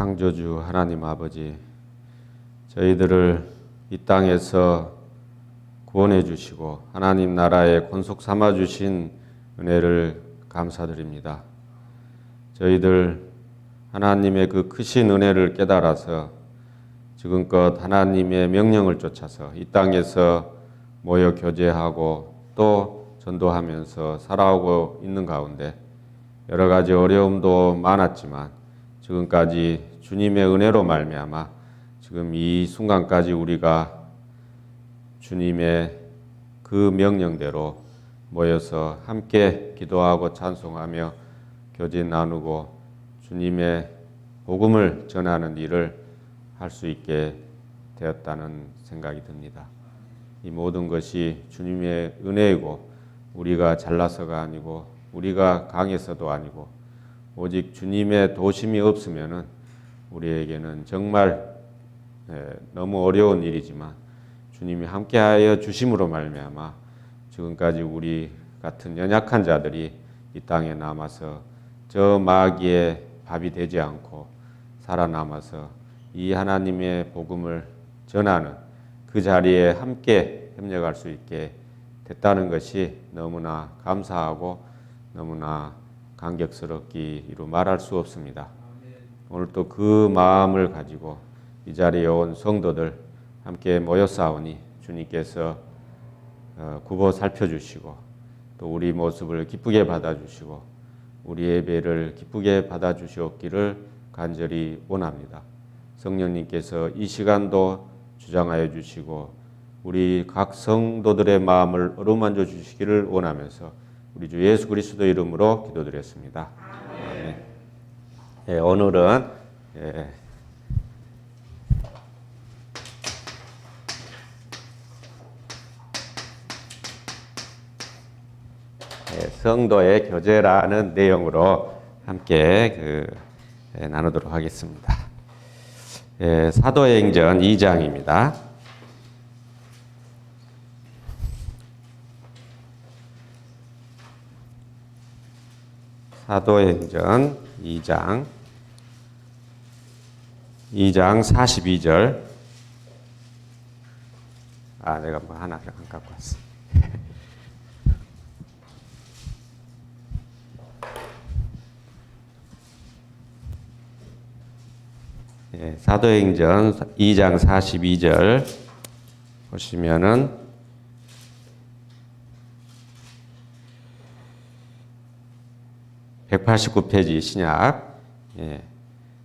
창조주 하나님 아버지, 저희들을 이 땅에서 구원해 주시고 하나님 나라의 권속 삼아 주신 은혜를 감사드립니다. 저희들 하나님의 그 크신 은혜를 깨달아서 지금껏 하나님의 명령을 쫓아서 이 땅에서 모여 교제하고 또 전도하면서 살아오고 있는 가운데 여러 가지 어려움도 많았지만 지금까지 주님의 은혜로 말미암아 지금 이 순간까지 우리가 주님의 그 명령대로 모여서 함께 기도하고 찬송하며 교제 나누고 주님의 복음을 전하는 일을 할 수 있게 되었다는 생각이 듭니다. 이 모든 것이 주님의 은혜이고 우리가 잘나서가 아니고 우리가 강해서도 아니고 오직 주님의 도심이 없으면은 우리에게는 정말 너무 어려운 일이지만 주님이 함께하여 주심으로 말미암아 지금까지 우리 같은 연약한 자들이 이 땅에 남아서 저 마귀의 밥이 되지 않고 살아남아서 이 하나님의 복음을 전하는 그 자리에 함께 협력할 수 있게 됐다는 것이 너무나 감사하고 너무나 감격스럽기로 말할 수 없습니다. 오늘 또 그 마음을 가지고 이 자리에 온 성도들 함께 모였사오니 주님께서 굽어 살펴주시고 또 우리 모습을 기쁘게 받아주시고 우리 예배를 기쁘게 받아주시옵기를 간절히 원합니다. 성령님께서 이 시간도 주장하여 주시고 우리 각 성도들의 마음을 어루만져 주시기를 원하면서 우리 주 예수 그리스도 이름으로 기도드렸습니다. 아멘. 오늘은 성도의 교제라는 내용으로 함께 나누도록 하겠습니다. 사도행전 2장입니다. 사도행전 2장 42절. 내가 뭐 하나 안 갖고 왔어. 사도행전 2장 42절 보시면은 189페이지 신약.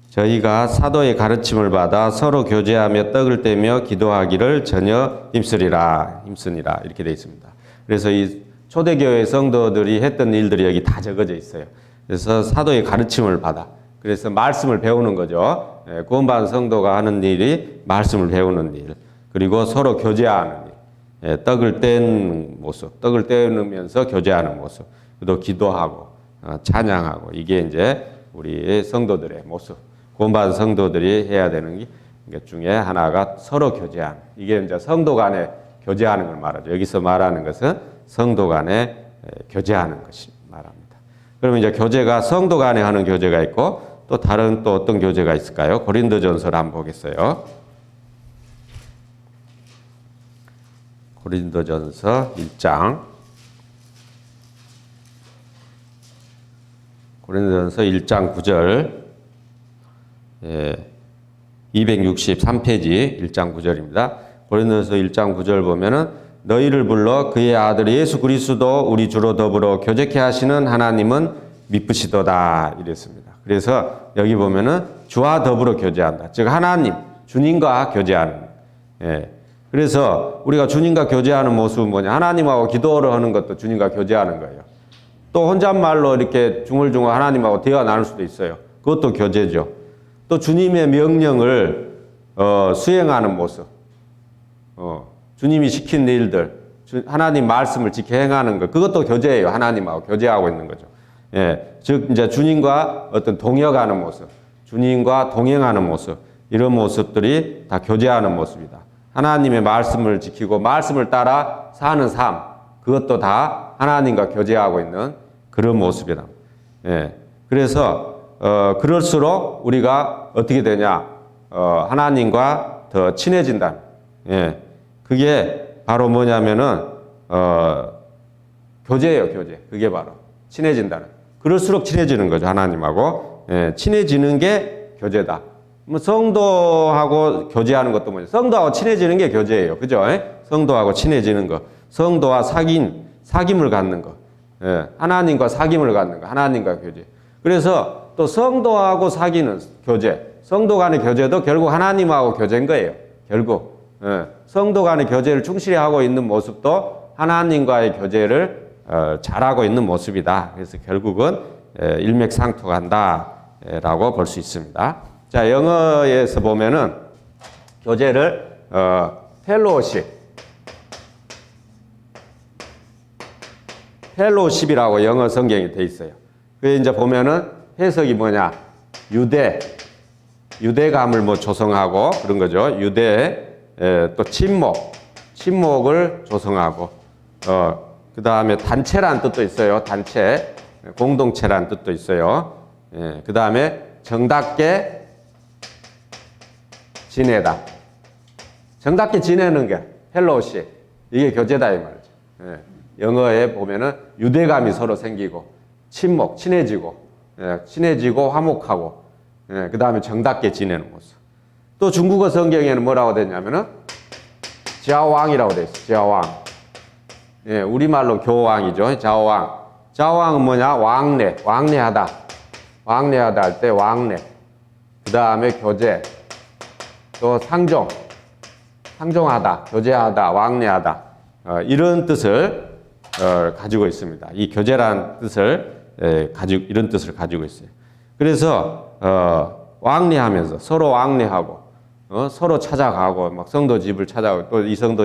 저희가 사도의 가르침을 받아 서로 교제하며 떡을 떼며 기도하기를 전혀 힘쓰니라 이렇게 되어 있습니다. 그래서 이 초대교회 성도들이 했던 일들이 여기 다 적어져 있어요. 그래서 사도의 가르침을 받아 그래서 말씀을 배우는 거죠. 구원받은 성도가 하는 일이 말씀을 배우는 일, 그리고 서로 교제하는 일, 떡을 떼는 모습, 떡을 떼으면서 교제하는 모습, 또 기도하고 찬양하고, 이게 이제 우리 성도들의 모습, 구원받은 성도들이 해야 되는 것 중에 하나가 서로 교제하는, 이게 이제 성도 간에 교제하는 걸 말하죠. 여기서 말하는 것은 성도 간에 교제하는 것이 말합니다. 그러면 이제 교제가 성도 간에 하는 교제가 있고 또 다른 또 어떤 교제가 있을까요? 고린도전서를 한번 보겠어요. 고린도전서 1장. 고린도전서 1장 9절. 263페이지 1장 9절입니다. 고린도전서 1장 9절 보면은 너희를 불러 그의 아들 예수 그리스도 우리 주로 더불어 교제케 하시는 하나님은 미쁘시도다 이랬습니다. 그래서 여기 보면은 주와 더불어 교제한다. 즉 하나님, 주님과 교제하는. 그래서 우리가 주님과 교제하는 모습은 뭐냐? 하나님하고 기도를 하는 것도 주님과 교제하는 거예요. 또 혼잣말로 이렇게 중얼중얼 하나님하고 대화 나눌 수도 있어요. 그것도 교제죠. 또 주님의 명령을 수행하는 모습. 주님이 시킨 일들, 하나님 말씀을 지켜 행하는 것, 그것도 교제예요. 하나님하고 교제하고 있는 거죠. 즉 이제 주님과 어떤 동역하는 모습, 주님과 동행하는 모습, 이런 모습들이 다 교제하는 모습이다. 하나님의 말씀을 지키고 말씀을 따라 사는 삶, 그것도 다 하나님과 교제하고 있는 그런 모습이다. 그래서 그럴수록 우리가 어떻게 되냐? 하나님과 더 친해진다. 예. 그게 바로 뭐냐면은, 교제예요, 교제. 그게 바로 친해진다는. 그럴수록 친해지는 거죠, 하나님하고. 예. 친해지는 게 교제다. 뭐 성도하고 교제하는 것도 뭐죠? 성도하고 친해지는 게 교제예요. 그죠? 예? 성도하고 친해지는 거. 성도와 사귐을 갖는 거. 예. 하나님과 사귐을 갖는 거. 하나님과 교제. 그래서 또 성도하고 사귀는 교제. 성도 간의 교제도 결국 하나님하고 교제인 거예요. 결국. 예. 성도 간의 교제를 충실히 하고 있는 모습도 하나님과의 교제를 잘하고 있는 모습이다. 그래서 결국은 일맥상통한다라고 볼 수 있습니다. 자, 영어에서 보면은 교제를 펠로십이라고 영어 성경이 돼 있어요. 그게 이제 보면은 해석이 뭐냐? 유대감을 뭐 조성하고 그런 거죠. 또 친목을 조성하고 그 다음에 단체란 뜻도 있어요. 단체, 공동체란 뜻도 있어요. 예, 그 다음에 정답게 지내다. 정답게 지내는 게 펠로우십. 이게 교제다 이 말이죠. 예, 영어에 보면은 유대감이 서로 생기고 친해지고 친해지고 화목하고 그 다음에 정답게 지내는 모습. 또 중국어 성경에는 뭐라고 되냐면은 자왕이라고 돼 있어요. 자왕. 예, 우리말로 교왕이죠. 자왕. 자왕은 뭐냐? 왕래하다. 왕래하다 할 때 왕래. 그 다음에 교제. 또 상종하다. 교제하다. 왕래하다. 이런 뜻을 가지고 있습니다. 이 교제란 뜻을 이런 뜻을 가지고 있어요. 그래서 왕래하면서 서로 왕래하고 서로 찾아가고 막 성도 집을 찾아가고 또 이 성도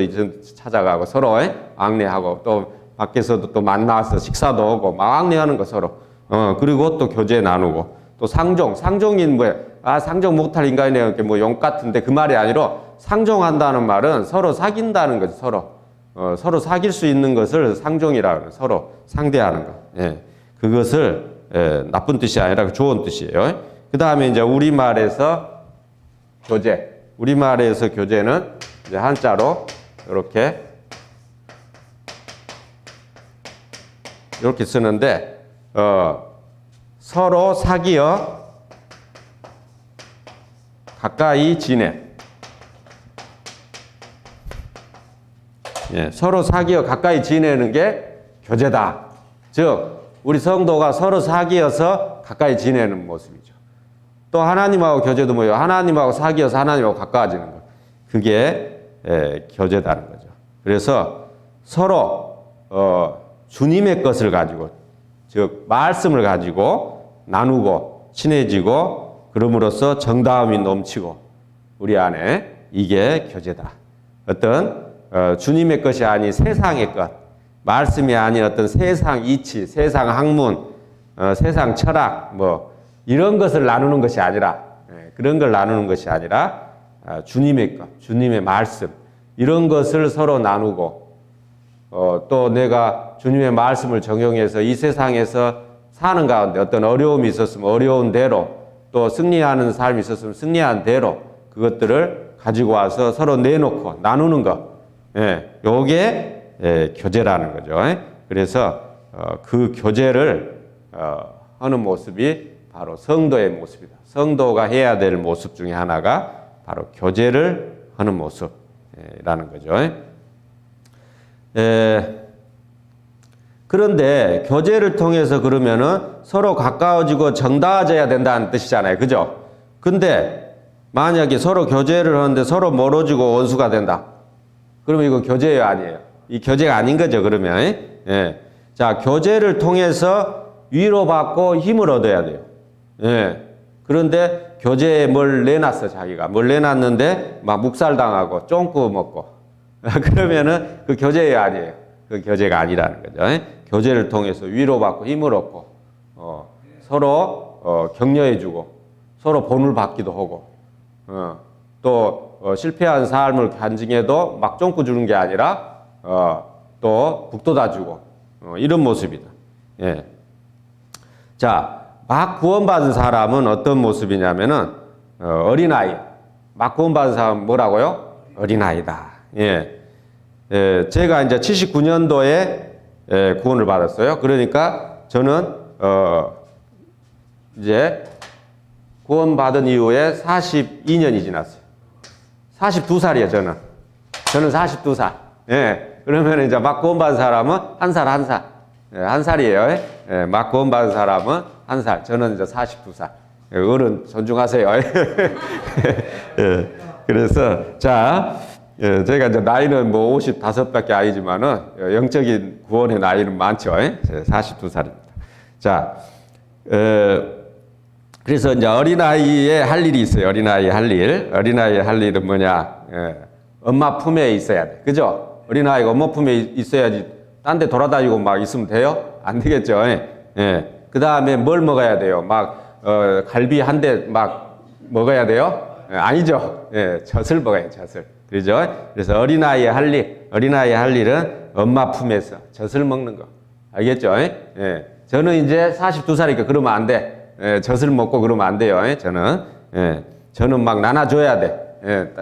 찾아가고 서로 왕래하고 또 밖에서도 또 만나서 식사도 하고 막 왕래하는 거 서로 그리고 또 교제 나누고 또 상종이 뭐야? 상종 못할 인간이네 뭐 용 같은데 그 말이 아니라 상종한다는 말은 서로 사귄다는 거죠. 서로 사귈 수 있는 것을 상종이라고 서로 상대하는 거. 예. 그것을 나쁜 뜻이 아니라 좋은 뜻이에요. 그 다음에 이제 우리말에서 교제. 우리말에서 교제는 이제 한자로 이렇게 쓰는데, 서로 사귀어 가까이 지내. 예, 서로 사귀어 가까이 지내는 게 교제다. 즉, 우리 성도가 서로 사귀어서 가까이 지내는 모습이죠. 또 하나님하고 교제도 뭐예요? 하나님하고 사귀어서 하나님하고 가까워지는 거. 그게 교제다는 거죠. 그래서 서로 주님의 것을 가지고, 즉 말씀을 가지고 나누고 친해지고 그럼으로써 정다움이 넘치고 우리 안에 이게 교제다. 어떤 주님의 것이 아닌 세상의 것, 말씀이 아닌 어떤 세상 이치, 세상 학문, 세상 철학, 뭐 이런 것을 나누는 것이 아니라 그런 걸 나누는 것이 아니라 주님의 것, 주님의 말씀 이런 것을 서로 나누고 또 내가 주님의 말씀을 적용해서 이 세상에서 사는 가운데 어떤 어려움이 있었으면 어려운 대로 또 승리하는 삶이 있었으면 승리한 대로 그것들을 가지고 와서 서로 내놓고 나누는 것. 요게 교제라는 거죠. 그래서 그 교제를 하는 모습이 바로 성도의 모습이다. 성도가 해야 될 모습 중에 하나가 바로 교제를 하는 모습이라는 거죠. 그런데 교제를 통해서 그러면은 서로 가까워지고 정다워져야 된다는 뜻이잖아요. 그죠? 근데 만약에 서로 교제를 하는데 서로 멀어지고 원수가 된다. 그러면 이거 교제예요, 아니에요? 이 교제가 아닌 거죠, 그러면. 자, 교제를 통해서 위로받고 힘을 얻어야 돼요. 그런데 교제에 뭘 내놨어, 자기가. 뭘 내놨는데 막 묵살당하고 쫑구 먹고. 그러면은 그 교제예요, 아니에요? 그 교제가 아니라는 거죠. 교제를 통해서 위로받고 힘을 얻고, 서로 격려해주고, 서로 본을 받기도 하고, 또 실패한 삶을 간증해도 막 쫑구 주는 게 아니라 또 북돋아주고 이런 모습이다. 자, 막 구원받은 사람은 어떤 모습이냐면은 어린아이. 막 구원받은 사람은 뭐라고요? 어린아이다. 예. 예, 제가 이제 79년도에 구원을 받았어요. 그러니까 저는 이제 구원받은 이후에 42년이 지났어요. 42살이에요, 저는. 저는 42살. 예. 그러면 이제 막 구원받은 사람은 한 살. 예, 한 살이에요. 예. 막 구원받은 사람은 한 살. 저는 이제 42살. 예, 어른 존중하세요. 예. 그래서, 자, 예, 제가 이제 나이는 뭐 55밖에 아니지만은 영적인 구원의 나이는 많죠. 42살입니다. 자, 그래서 이제 어린아이의 할 일이 있어요. 어린아이의 할 일. 어린아이의 할 일은 뭐냐? 엄마 품에 있어야 돼. 그죠? 어린아이가 엄마 품에 있어야지 딴 데 돌아다니고 막 있으면 돼요? 안 되겠죠? 그 다음에 뭘 먹어야 돼요? 막, 갈비 한 대 막 먹어야 돼요? 아니죠. 젖을 먹어요, 젖을. 그죠? 그래서 어린아이의 할 일은 엄마 품에서 젖을 먹는 거. 알겠죠? 저는 이제 42살이니까 그러면 안 돼. 젖을 먹고 그러면 안 돼요. 저는 막 나눠줘야 돼.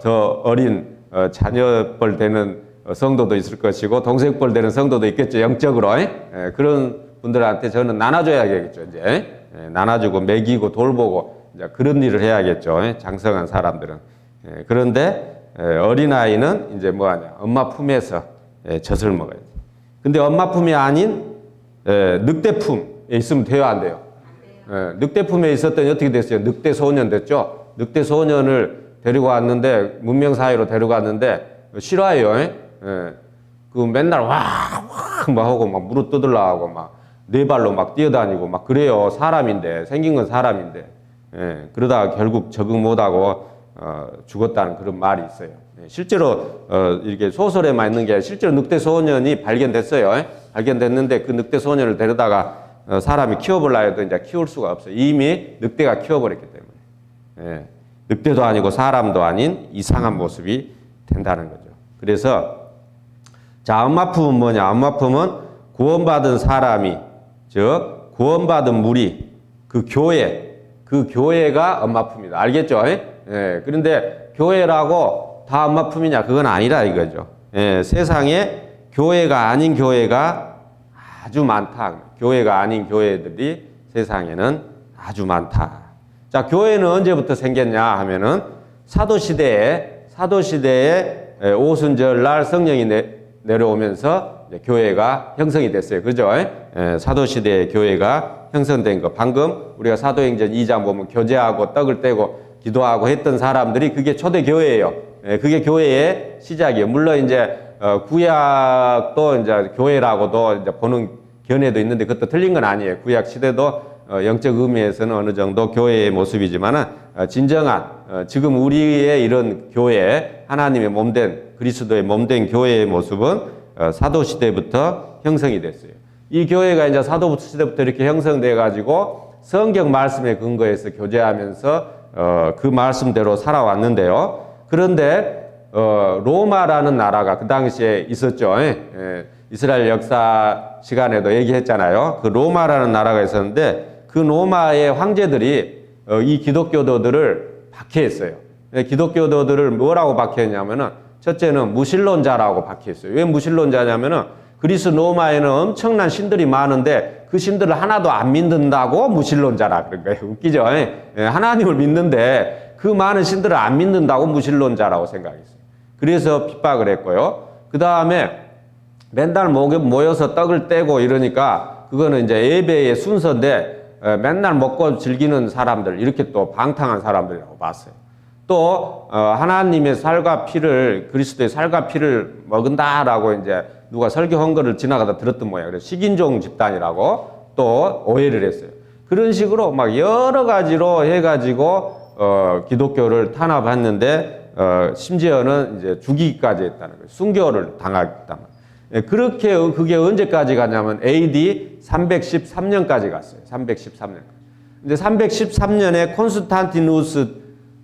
저 어린 자녀뻘 되는 성도도 있을 것이고 동생뻘 되는 성도도 있겠죠. 영적으로. 그런 분들한테 저는 나눠줘야겠죠. 이제 나눠주고 먹이고 돌보고 이제 그런 일을 해야겠죠. 장성한 사람들은. 그런데 어린아이는 이제 뭐하냐. 엄마 품에서 젖을 먹어야 돼. 근데 엄마 품이 아닌 늑대 품에 있으면 돼요, 안 돼요? 늑대 품에 있었더니 어떻게 됐어요? 늑대 소년 됐죠? 늑대 소년을 데리고 왔는데, 문명사회로 데리고 왔는데, 싫어해요. 그 맨날 막 하고 막 무릎 뜯으려고 막 네 발로 막 뛰어다니고 막 그래요. 사람인데, 생긴 건 사람인데. 그러다가 결국 적응 못하고, 죽었다는 그런 말이 있어요. 실제로, 이렇게 소설에만 있는 게 아니라 실제로 늑대 소년이 발견됐어요. 발견됐는데 그 늑대 소년을 데려다가 사람이 키워보려 해도 이제 키울 수가 없어요. 이미 늑대가 키워버렸기 때문에. 늑대도 아니고 사람도 아닌 이상한 모습이 된다는 거죠. 그래서, 자, 엄마 품은 뭐냐? 엄마 품은 구원받은 사람이, 즉, 구원받은 무리, 그 교회가 엄마 품이다. 알겠죠? 그런데 교회라고 다 엄마 품이냐? 그건 아니라 이거죠. 세상에 교회가 아닌 교회가 아주 많다. 교회가 아닌 교회들이 세상에는 아주 많다. 자, 교회는 언제부터 생겼냐 하면은 사도시대에 오순절날 성령이 내려오면서 교회가 형성이 됐어요. 그죠? 사도시대에 교회가 형성된 거. 방금 우리가 사도행전 2장 보면 교제하고 떡을 떼고 기도하고 했던 사람들이 그게 초대 교회예요. 그게 교회의 시작이에요. 물론 이제 구약도 이제 교회라고도 이제 보는 견해도 있는데 그것도 틀린 건 아니에요. 구약 시대도 영적 의미에서는 어느 정도 교회의 모습이지만은 진정한 지금 우리의 이런 교회, 하나님의 몸된 그리스도의 몸된 교회의 모습은 사도 시대부터 형성이 됐어요. 이 교회가 이제 사도 시대부터 이렇게 형성돼 가지고 성경 말씀에 근거해서 교제하면서 그 말씀대로 살아왔는데요. 그런데 로마라는 나라가 그 당시에 있었죠. 이스라엘 역사 시간에도 얘기했잖아요. 그 로마라는 나라가 있었는데 그 로마의 황제들이 이 기독교도들을 박해했어요. 기독교도들을 뭐라고 박해했냐면은 첫째는 무신론자라고 박해했어요. 왜 무신론자냐면은 그리스 로마에는 엄청난 신들이 많은데 그 신들을 하나도 안 믿는다고 무신론자라 그런 거예요. 웃기죠? 하나님을 믿는데 그 많은 신들을 안 믿는다고 무신론자라고 생각했어요. 그래서 핍박을 했고요. 그 다음에 맨날 모여서 떡을 떼고 이러니까 그거는 이제 예배의 순서인데 맨날 먹고 즐기는 사람들, 이렇게 또 방탕한 사람들이라고 봤어요. 또 하나님의 살과 피를, 그리스도의 살과 피를 먹은다라고 이제 누가 설교한 거를 지나가다 들었던 모양이에요. 그래서 식인종 집단이라고 또 오해를 했어요. 그런 식으로 막 여러 가지로 해가지고 기독교를 탄압했는데 심지어는 이제 죽이기까지 했다는 거예요. 순교를 당했단 말이에요. 그렇게 그게 언제까지 가냐면 AD 313년까지 갔어요. 313년. 이제 313년에 콘스탄티누스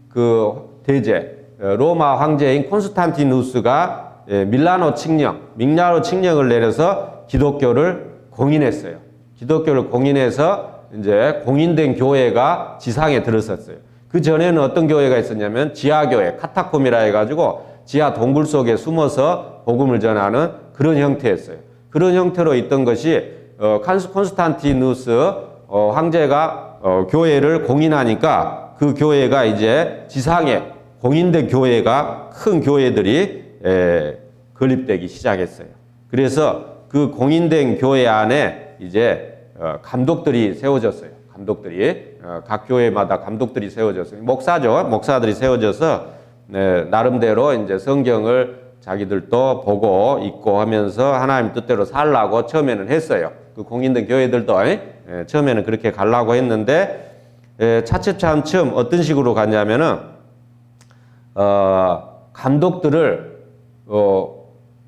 그 대제, 로마 황제인 콘스탄티누스가 밀라노 칙령을 내려서 기독교를 공인했어요. 기독교를 공인해서 이제 공인된 교회가 지상에 들어섰어요. 그 전에는 어떤 교회가 있었냐면 지하교회, 카타콤이라 해가지고 지하 동굴 속에 숨어서 복음을 전하는 그런 형태였어요. 그런 형태로 있던 것이 콘스탄티누스 황제가 교회를 공인하니까 그 교회가 이제 지상에 공인된 교회가 큰 교회들이 건립되기 시작했어요. 그래서 그 공인된 교회 안에 이제 감독들이 세워졌어요. 감독들이 각 교회마다 감독들이 세워졌어요. 목사죠. 목사들이 세워져서 나름대로 이제 성경을 자기들도 보고 읽고 하면서 하나님 뜻대로 살라고 처음에는 했어요. 그 공인된 교회들도 처음에는 그렇게 가려고 했는데 차츰 어떤 식으로 갔냐면은 감독들을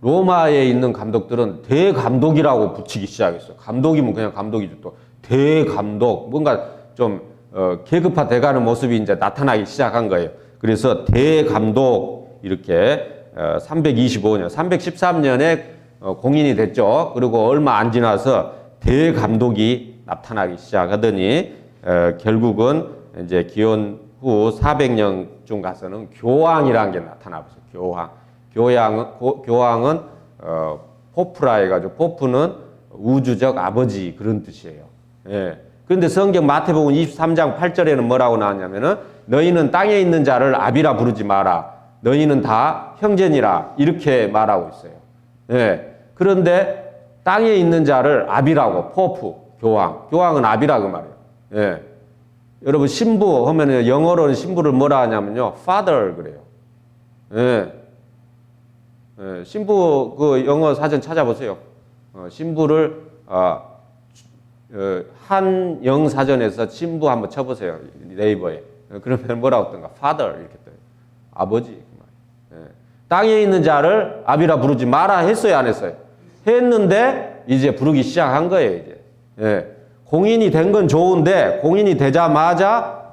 로마에 있는 감독들은 대감독이라고 붙이기 시작했어요. 감독이면 그냥 감독이죠. 또 대감독, 뭔가 좀 계급화돼가는 모습이 이제 나타나기 시작한 거예요. 그래서 대감독 이렇게 325년, 313년에 공인이 됐죠. 그리고 얼마 안 지나서 대감독이 나타나기 시작하더니 결국은 이제 기원 후 400년쯤 가서는 교황이라는 게 나타나 버렸어요. 교황은 포프라 해가지고 포프는 우주적 아버지 그런 뜻이에요. 예. 그런데 성경 마태복음 23장 8절에는 뭐라고 나왔냐면은 너희는 땅에 있는 자를 아비라 부르지 마라. 너희는 다 형제니라 이렇게 말하고 있어요. 예. 그런데 땅에 있는 자를 아비라고 포프 교황은 아비라 그 말이에요. 예. 여러분 신부 하면은 영어로는 신부를 뭐라 하냐면요 father 그래요. 예. 예. 신부 그 영어 사전 찾아보세요. 신부를 한영 사전에서 신부 한번 쳐보세요. 네이버에. 그러면 뭐라고 뜬가? father 이렇게 떠요. 아버지. 예. 땅에 있는 자를 아비라 부르지 마라 했어요, 안 했어요? 했는데 이제 부르기 시작한 거예요, 이제. 예. 공인이 된 건 좋은데 공인이 되자마자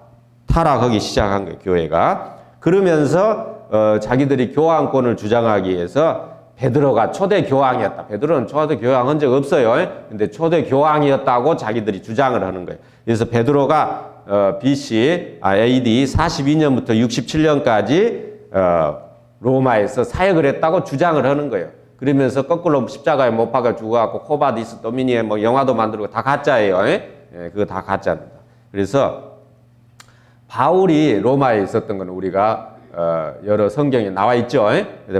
타락하기 시작한 거예요, 교회가. 그러면서 자기들이 교황권을 주장하기 위해서 베드로가 초대 교황이었다. 베드로는 초대 교황 한 적 없어요. 근데 초대 교황이었다고 자기들이 주장을 하는 거예요. 그래서 베드로가 AD 42년부터 67년까지 로마에서 사역을 했다고 주장을 하는 거예요. 그러면서 거꾸로 십자가에 못 박아 죽어갖고 코바디스 도미니에 뭐 영화도 만들고 다 가짜예요. 그거 다 가짜입니다. 그래서 바울이 로마에 있었던 건 우리가 여러 성경에 나와 있죠.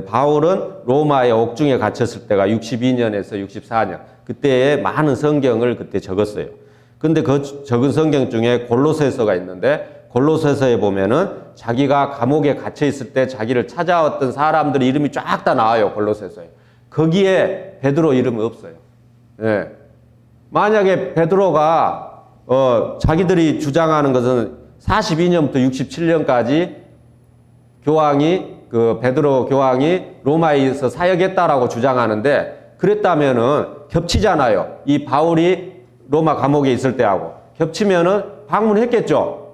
바울은 로마의 옥중에 갇혔을 때가 62년에서 64년. 그때에 많은 성경을 그때 적었어요. 근데 그 적은 성경 중에 골로새서가 있는데 골로새서에 보면은 자기가 감옥에 갇혀 있을 때 자기를 찾아왔던 사람들 이름이 쫙 다 나와요. 골로새서에. 거기에 베드로 이름이 없어요. 예. 만약에 베드로가 자기들이 주장하는 것은 42년부터 67년까지 베드로 교황이 로마에서 사역했다라고 주장하는데 그랬다면은 겹치잖아요. 이 바울이 로마 감옥에 있을 때하고 겹치면은 방문했겠죠.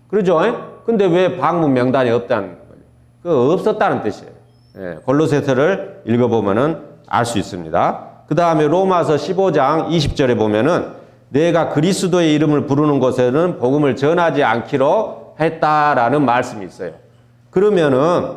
그러죠? 근데 왜 방문 명단이 없다는 거예요? 그 없었다는 뜻이에요. 예, 골로새서를 읽어보면은 알 수 있습니다. 그 다음에 로마서 15장 20절에 보면은 내가 그리스도의 이름을 부르는 곳에는 복음을 전하지 않기로 했다라는 말씀이 있어요. 그러면은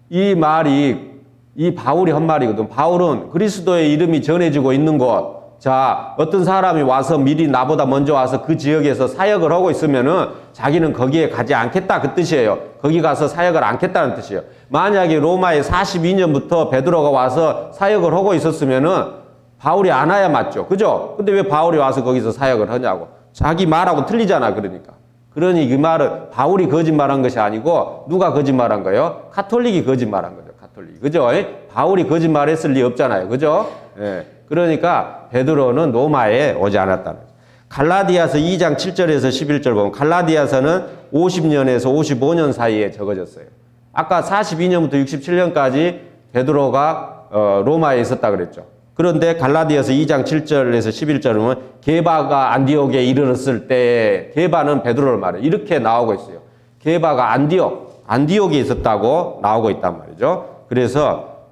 이 말이 이 바울이 한 말이거든. 바울은 그리스도의 이름이 전해지고 있는 곳, 자 어떤 사람이 와서 미리 나보다 먼저 와서 그 지역에서 사역을 하고 있으면은 자기는 거기에 가지 않겠다 그 뜻이에요. 거기 가서 사역을 않겠다는 뜻이에요. 만약에 로마에 42년부터 베드로가 와서 사역을 하고 있었으면은 바울이 안 와야 맞죠. 그죠? 근데 왜 바울이 와서 거기서 사역을 하냐고. 자기 말하고 틀리잖아. 그러니 그 말은 바울이 거짓말한 것이 아니고 누가 거짓말한 거예요? 가톨릭이 거짓말한 거죠. 가톨릭. 그죠? 바울이 거짓말했을 리 없잖아요. 그죠? 예. 그러니까 베드로는 로마에 오지 않았다는 거죠. 갈라디아서 2장 7절에서 11절 보면 갈라디아서는 50년에서 55년 사이에 적어졌어요. 아까 42년부터 67년까지 베드로가 로마에 있었다 그랬죠. 그런데 갈라디아서 2장 7절에서 11절은 게바가 안디옥에 이르렀을 때 게바는 베드로를 말해요. 이렇게 나오고 있어요. 게바가 안디옥에 있었다고 나오고 있단 말이죠. 그래서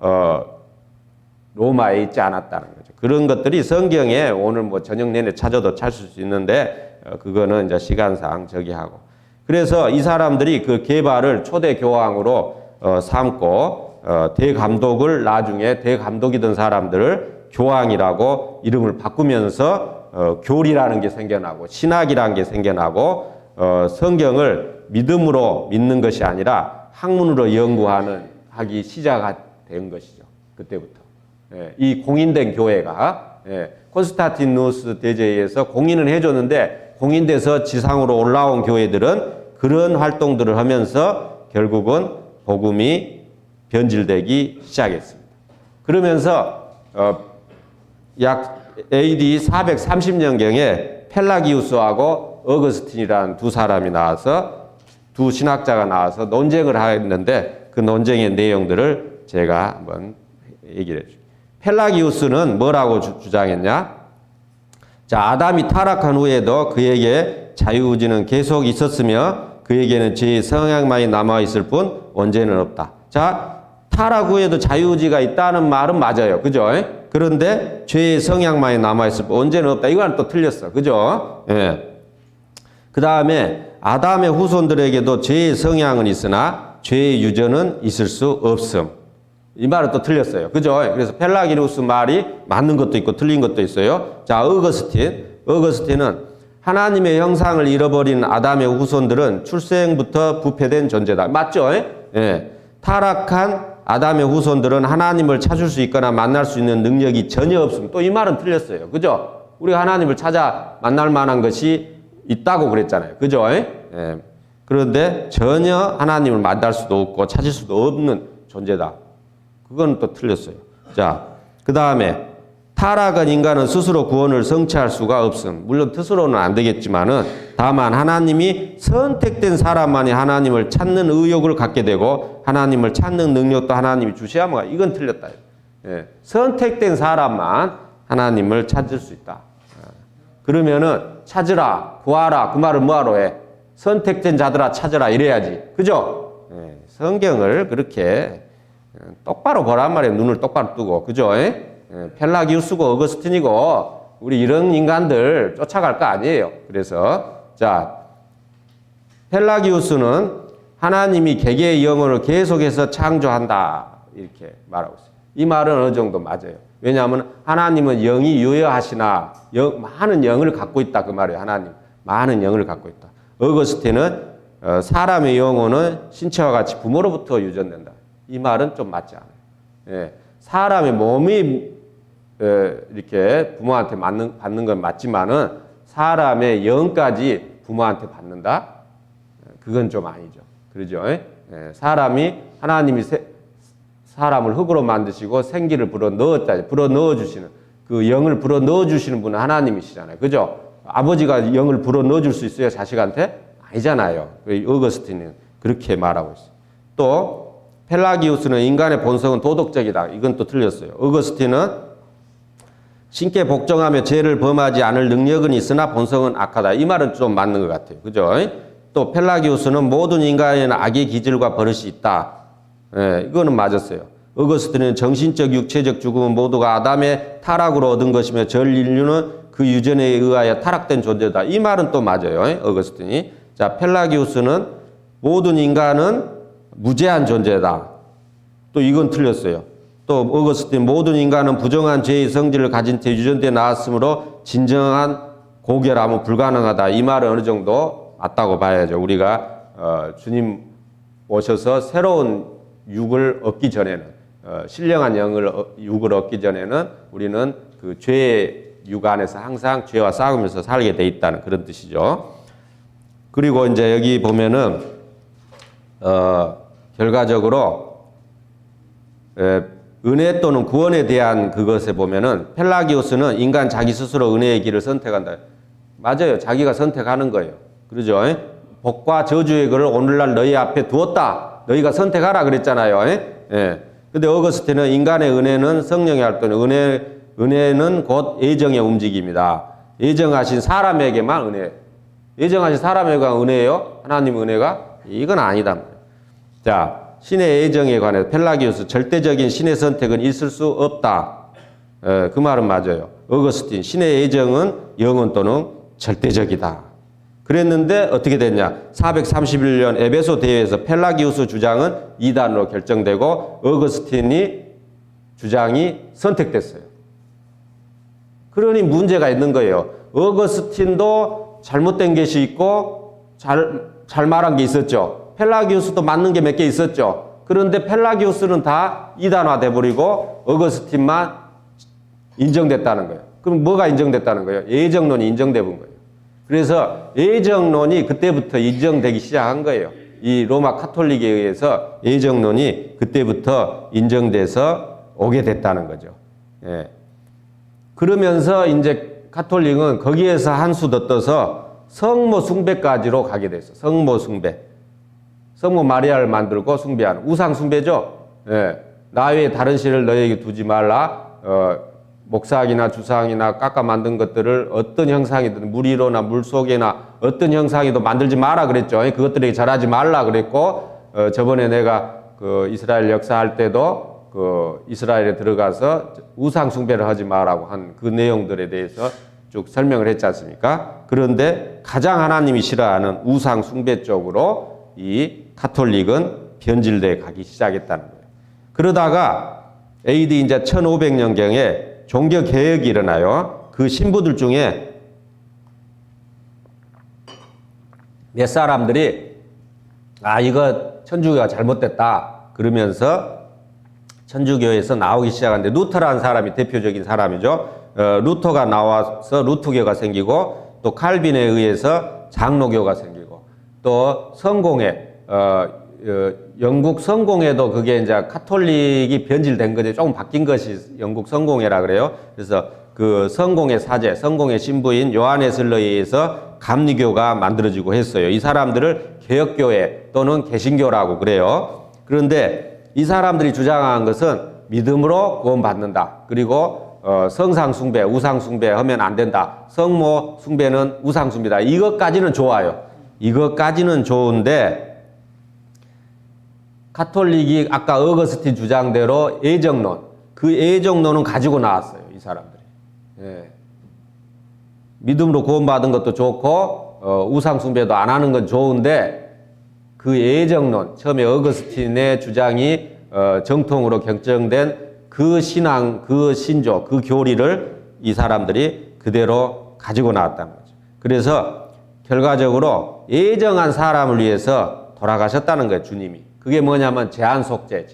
로마에 있지 않았다는 거죠. 그런 것들이 성경에 오늘 뭐 저녁 내내 찾아도 찾을 수 있는데 그거는 이제 시간상 저기 하고. 그래서 이 사람들이 그 게바를 초대 교황으로 삼고 대감독을 나중에 대감독이던 사람들을 교황이라고 이름을 바꾸면서 교리라는 게 생겨나고 신학이라는 게 생겨나고 성경을 믿음으로 믿는 것이 아니라 학문으로 하기 시작된 것이죠. 그때부터. 예, 이 공인된 교회가 콘스탄티누스 대제에 의해서 공인은 해줬는데 공인돼서 지상으로 올라온 교회들은 그런 활동들을 하면서 결국은 복음이 변질되기 시작했습니다. 그러면서 약 AD 430년경에 펠라기우스하고 어거스틴이라는 두 사람이 나와서 두 신학자가 나와서 논쟁을 했는데 그 논쟁의 내용들을 제가 한번 얘기를 해줄게요. 펠라기우스는 뭐라고 주장했냐? 자, 아담이 타락한 후에도 그에게 자유의지는 계속 있었으며 그에게는 죄의 성향만이 남아있을 뿐 원죄는 없다. 자, 타락 후에도 자유의지가 있다는 말은 맞아요. 그죠? 그런데 죄의 성향만이 남아있을 뿐 원죄는 없다. 이거는 또 틀렸어. 그죠? 예. 그 다음에 아담의 후손들에게도 죄의 성향은 있으나 죄의 유전은 있을 수 없음. 이 말은 또 틀렸어요. 그죠? 그래서 펠라기우스 말이 맞는 것도 있고 틀린 것도 있어요. 자, 어거스틴은 하나님의 형상을 잃어버린 아담의 후손들은 출생부터 부패된 존재다. 맞죠? 예. 타락한 아담의 후손들은 하나님을 찾을 수 있거나 만날 수 있는 능력이 전혀 없습니다. 또 이 말은 틀렸어요. 그죠? 우리가 하나님을 찾아 만날 만한 것이 있다고 그랬잖아요. 그죠? 예. 그런데 전혀 하나님을 만날 수도 없고 찾을 수도 없는 존재다. 그건 또 틀렸어요. 자, 그 다음에 타락한 인간은 스스로 구원을 성취할 수가 없음. 물론 스스로는 안 되겠지만은 다만 하나님이 선택된 사람만이 하나님을 찾는 의욕을 갖게 되고 하나님을 찾는 능력도 하나님이 주셔야만. 이건 틀렸다. 예. 선택된 사람만 하나님을 찾을 수 있다. 그러면은 찾으라, 구하라 그 말을 뭐하러 해? 선택된 자들아 찾으라 이래야지. 그죠? 예. 성경을 그렇게 똑바로 보란 말이에요. 눈을 똑바로 뜨고. 그죠? 펠라기우스고 어거스틴이고 우리 이런 인간들 쫓아갈 거 아니에요. 그래서 자, 펠라기우스는 하나님이 개개의 영혼을 계속해서 창조한다 이렇게 말하고 있어요. 이 말은 어느 정도 맞아요. 왜냐하면 하나님은 영이 유효하시나 많은 영을 갖고 있다 그 말이에요. 하나님 많은 영을 갖고 있다. 어거스틴은 사람의 영혼은 신체와 같이 부모로부터 유전된다. 이 말은 좀 맞지 않아요. 예, 사람의 몸이 이렇게 부모한테 받는 건 맞지만은 사람의 영까지 부모한테 받는다? 그건 좀 아니죠. 그러죠? 예, 하나님이 사람을 흙으로 만드시고 생기를 불어 넣어주시는 그 영을 불어 넣어주시는 분은 하나님이시잖아요. 그죠? 아버지가 영을 불어 넣어줄 수 있어요? 자식한테? 아니잖아요. 어거스틴은 그렇게 말하고 있어요. 또 펠라기우스는 인간의 본성은 도덕적이다. 이건 또 틀렸어요. 어거스틴은 신께 복종하며 죄를 범하지 않을 능력은 있으나 본성은 악하다. 이 말은 좀 맞는 것 같아요. 그죠? 또 펠라기우스는 모든 인간에는 악의 기질과 버릇이 있다. 예, 이거는 맞았어요. 어거스틴은 정신적, 육체적 죽음은 모두가 아담의 타락으로 얻은 것이며 전 인류는 그 유전에 의하여 타락된 존재다. 이 말은 또 맞아요. 어거스틴이. 자, 펠라기우스는 모든 인간은 무죄한 존재다. 또 이건 틀렸어요. 또 어거스틴 모든 인간은 부정한 죄의 성질을 가진 채 유전되어 나왔으므로 진정한 고결함은 불가능하다. 이 말은 어느 정도 맞다고 봐야죠. 우리가 주님 오셔서 새로운 육을 얻기 전에는 신령한 육을 얻기 전에는 우리는 그 죄의 육 안에서 항상 죄와 싸우면서 살게 돼 있다는 그런 뜻이죠. 그리고 이제 여기 보면은 결과적으로 은혜 또는 구원에 대한 그것에 보면은 펠라기우스는 인간 자기 스스로 은혜의 길을 선택한다. 맞아요. 자기가 선택하는 거예요. 그러죠? 복과 저주의 글을 오늘날 너희 앞에 두었다. 너희가 선택하라 그랬잖아요. 예. 근데 어거스틴은 인간의 은혜는 성령의 활동, 은혜는 곧 예정의 움직임이다. 예정하신 사람에게만 은혜. 예정하신 사람에게만 은혜예요? 하나님 은혜가? 이건 아니다. 자, 신의 예정에 관해 펠라기우스 절대적인 신의 선택은 있을 수 없다. 그 말은 맞아요. 어거스틴, 신의 예정은 영원 또는 절대적이다. 그랬는데 어떻게 됐냐? 431년 에베소 대회에서 펠라기우스 주장은 이단으로 결정되고 어거스틴이 주장이 선택됐어요. 그러니 문제가 있는 거예요. 어거스틴도 잘못된 것이 있고 잘 말한 게 있었죠. 펠라기우스도 맞는 게 몇 개 있었죠. 그런데 펠라기우스는 다 이단화돼 버리고 어거스틴만 인정됐다는 거예요. 그럼 뭐가 인정됐다는 거예요? 예정론이 인정돼 본 거예요. 그래서 예정론이 그때부터 인정되기 시작한 거예요. 이 로마 카톨릭에 의해서 예정론이 그때부터 인정돼서 오게 됐다는 거죠. 예. 그러면서 이제 카톨릭은 거기에서 한 수 더 떠서 성모 숭배까지로 가게 됐어요. 성모 숭배. 성모 마리아를 만들고 숭배하는 우상 숭배죠. 예. 나 외에 다른 신을 너에게 두지 말라. 목삭이나 주상이나 깎아 만든 것들을 어떤 형상이든 물 위로나 물 속에나 어떤 형상이도 만들지 마라 그랬죠. 그것들에게 절하지 말라 그랬고 저번에 내가 그 이스라엘 역사할 때도 그 이스라엘에 들어가서 우상 숭배를 하지 마라고 한 그 내용들에 대해서 쭉 설명을 했지 않습니까? 그런데 가장 하나님이 싫어하는 우상 숭배 쪽으로 이 카톨릭은 변질돼 가기 시작했다는 거예요. 그러다가 AD 이제 1500년경에 종교 개혁이 일어나요. 그 신부들 중에 몇 사람들이 이거 천주교가 잘못됐다 그러면서 천주교에서 나오기 시작하는데 루터라는 사람이 대표적인 사람이죠. 루터가 나와서 루터교가 생기고 또 칼빈에 의해서 장로교가 생기고 또 성공회 영국 성공회도 그게 이제 카톨릭이 변질된 거죠. 조금 바뀐 것이 영국 성공회라 그래요. 그래서 그 성공회 사제, 성공회 신부인 요한 웨슬러에 의해서 감리교가 만들어지고 했어요. 이 사람들을 개혁교회 또는 개신교라고 그래요. 그런데 이 사람들이 주장한 것은 믿음으로 구원받는다. 그리고 성상 숭배, 우상 숭배 하면 안 된다. 성모 숭배는 우상 숭배다. 이것까지는 좋아요. 이것까지는 좋은데 카톨릭이 아까 어거스틴 주장대로 예정론, 그 예정론은 가지고 나왔어요. 이 사람들이. 예. 믿음으로 구원받은 것도 좋고 우상 숭배도 안 하는 건 좋은데 그 예정론, 처음에 어거스틴의 주장이 정통으로 결정된 그 신앙, 그 신조, 그 교리를 이 사람들이 그대로 가지고 나왔다는 거죠. 그래서 결과적으로 예정한 사람을 위해서 돌아가셨다는 거예요, 주님이. 그게 뭐냐면 제한 속죄.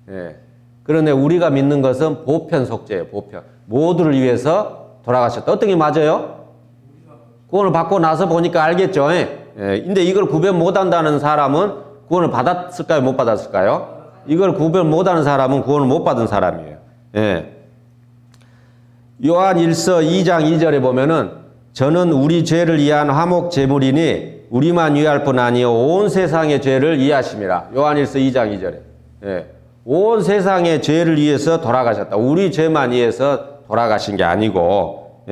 예. 그런데 우리가 믿는 것은 보편 속죄예요, 보편. 모두를 위해서 돌아가셨다. 어떤 게 맞아요? 구원을 받고 나서 보니까 알겠죠. 예. 근데 이걸 구별 못한다는 사람은 구원을 받았을까요, 못 받았을까요? 이걸 구별 못하는 사람은 구원을 못 받은 사람이에요. 예. 요한 1서 2장 2절에 보면은 저는 우리 죄를 위한 화목 제물이니 우리만 위할 뿐 아니요 온 세상의 죄를 이해하심이라. 요한일서 2장 2절에. 예. 온 세상의 죄를 위해서 돌아가셨다. 우리 죄만 위해서 돌아가신 게 아니고,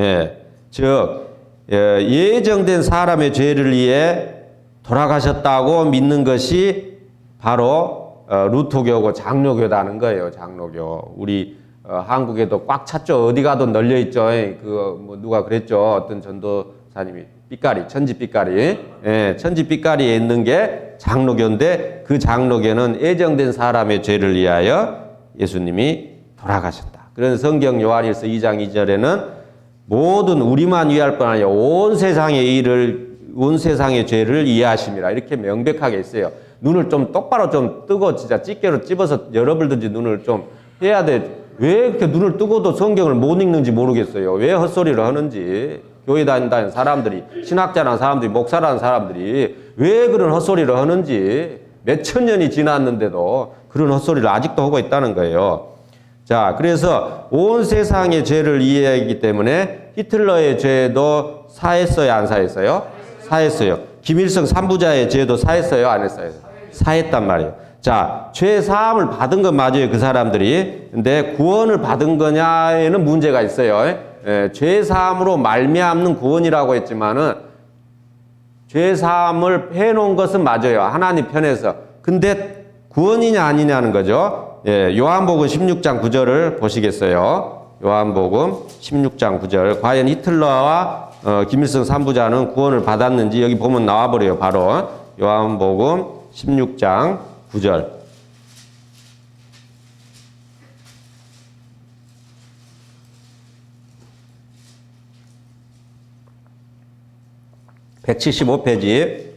즉 예정된 사람의 죄를 위해 돌아가셨다고 믿는 것이 바로 루터교고 장로교다는 거예요. 장로교. 우리 한국에도 꽉 찼죠. 어디 가도 널려 있죠. 누가 그랬죠. 어떤 전도사님이 삐까리, 천지 삐까리. 천지 삐까리에 있는 게 장로교인데 그 장로교는 예정된 사람의 죄를 위하여 예수님이 돌아가셨다. 그런 성경 요한일서 2장 2절에는 모든 우리만 위할 뿐 아니라 온 세상의 죄를 이해하심이라 이렇게 명백하게 있어요. 눈을 좀 똑바로 좀 뜨고 진짜 집게로 찝어서 열어불든지 눈을 좀 해야 돼. 왜 이렇게 눈을 뜨고도 성경을 못 읽는지 모르겠어요. 왜 헛소리를 하는지. 교회 다닌다는 사람들이, 신학자라는 사람들이, 목사라는 사람들이 왜 그런 헛소리를 하는지 몇천 년이 지났는데도 그런 헛소리를 아직도 하고 있다는 거예요. 자, 그래서 온 세상의 죄를 이해하기 때문에 히틀러의 죄도 사했어요, 안 사했어요? 사했어요. 김일성 삼부자의 죄도 사했어요, 안 했어요? 사했단 말이에요. 자, 죄 사함을 받은 건 맞아요, 그 사람들이. 근데 구원을 받은 거냐에는 문제가 있어요. 죄 사함으로 말미암는 구원이라고 했지만은 죄 사함을 해놓은 것은 맞아요, 하나님 편에서. 근데 구원이냐 아니냐는 거죠. 요한복음 16장 9절을 보시겠어요? 요한복음 16장 9절. 과연 히틀러와 김일성 3부자는 구원을 받았는지 여기 보면 나와버려요. 바로 요한복음 16장 9절. (175페이지)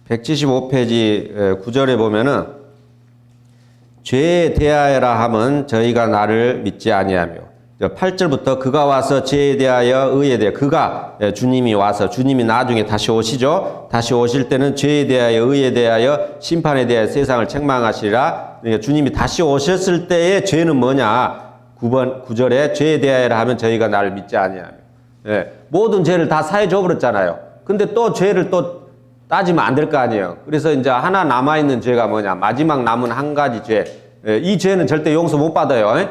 175페이지 9절에 보면은 죄에 대하여라 함은 저희가 나를 믿지 아니하며 8절부터 그가 와서 죄에 대하여 의에 대하여 그가 주님이 와서 주님이 나중에 다시 오시죠. 다시 오실 때는 죄에 대하여 의에 대하여 심판에 대하여 세상을 책망하시리라. 그러니까 주님이 다시 오셨을 때의 죄는 뭐냐? 9절에 죄에 대하여라 하면 저희가 나를 믿지 아니하며 모든 죄를 다 사해 줘버렸잖아요. 근데 또 죄를 또 따지면 안 될 거 아니에요. 그래서 이제 하나 남아있는 죄가 뭐냐? 마지막 남은 한 가지 죄. 이 죄는 절대 용서 못 받아요.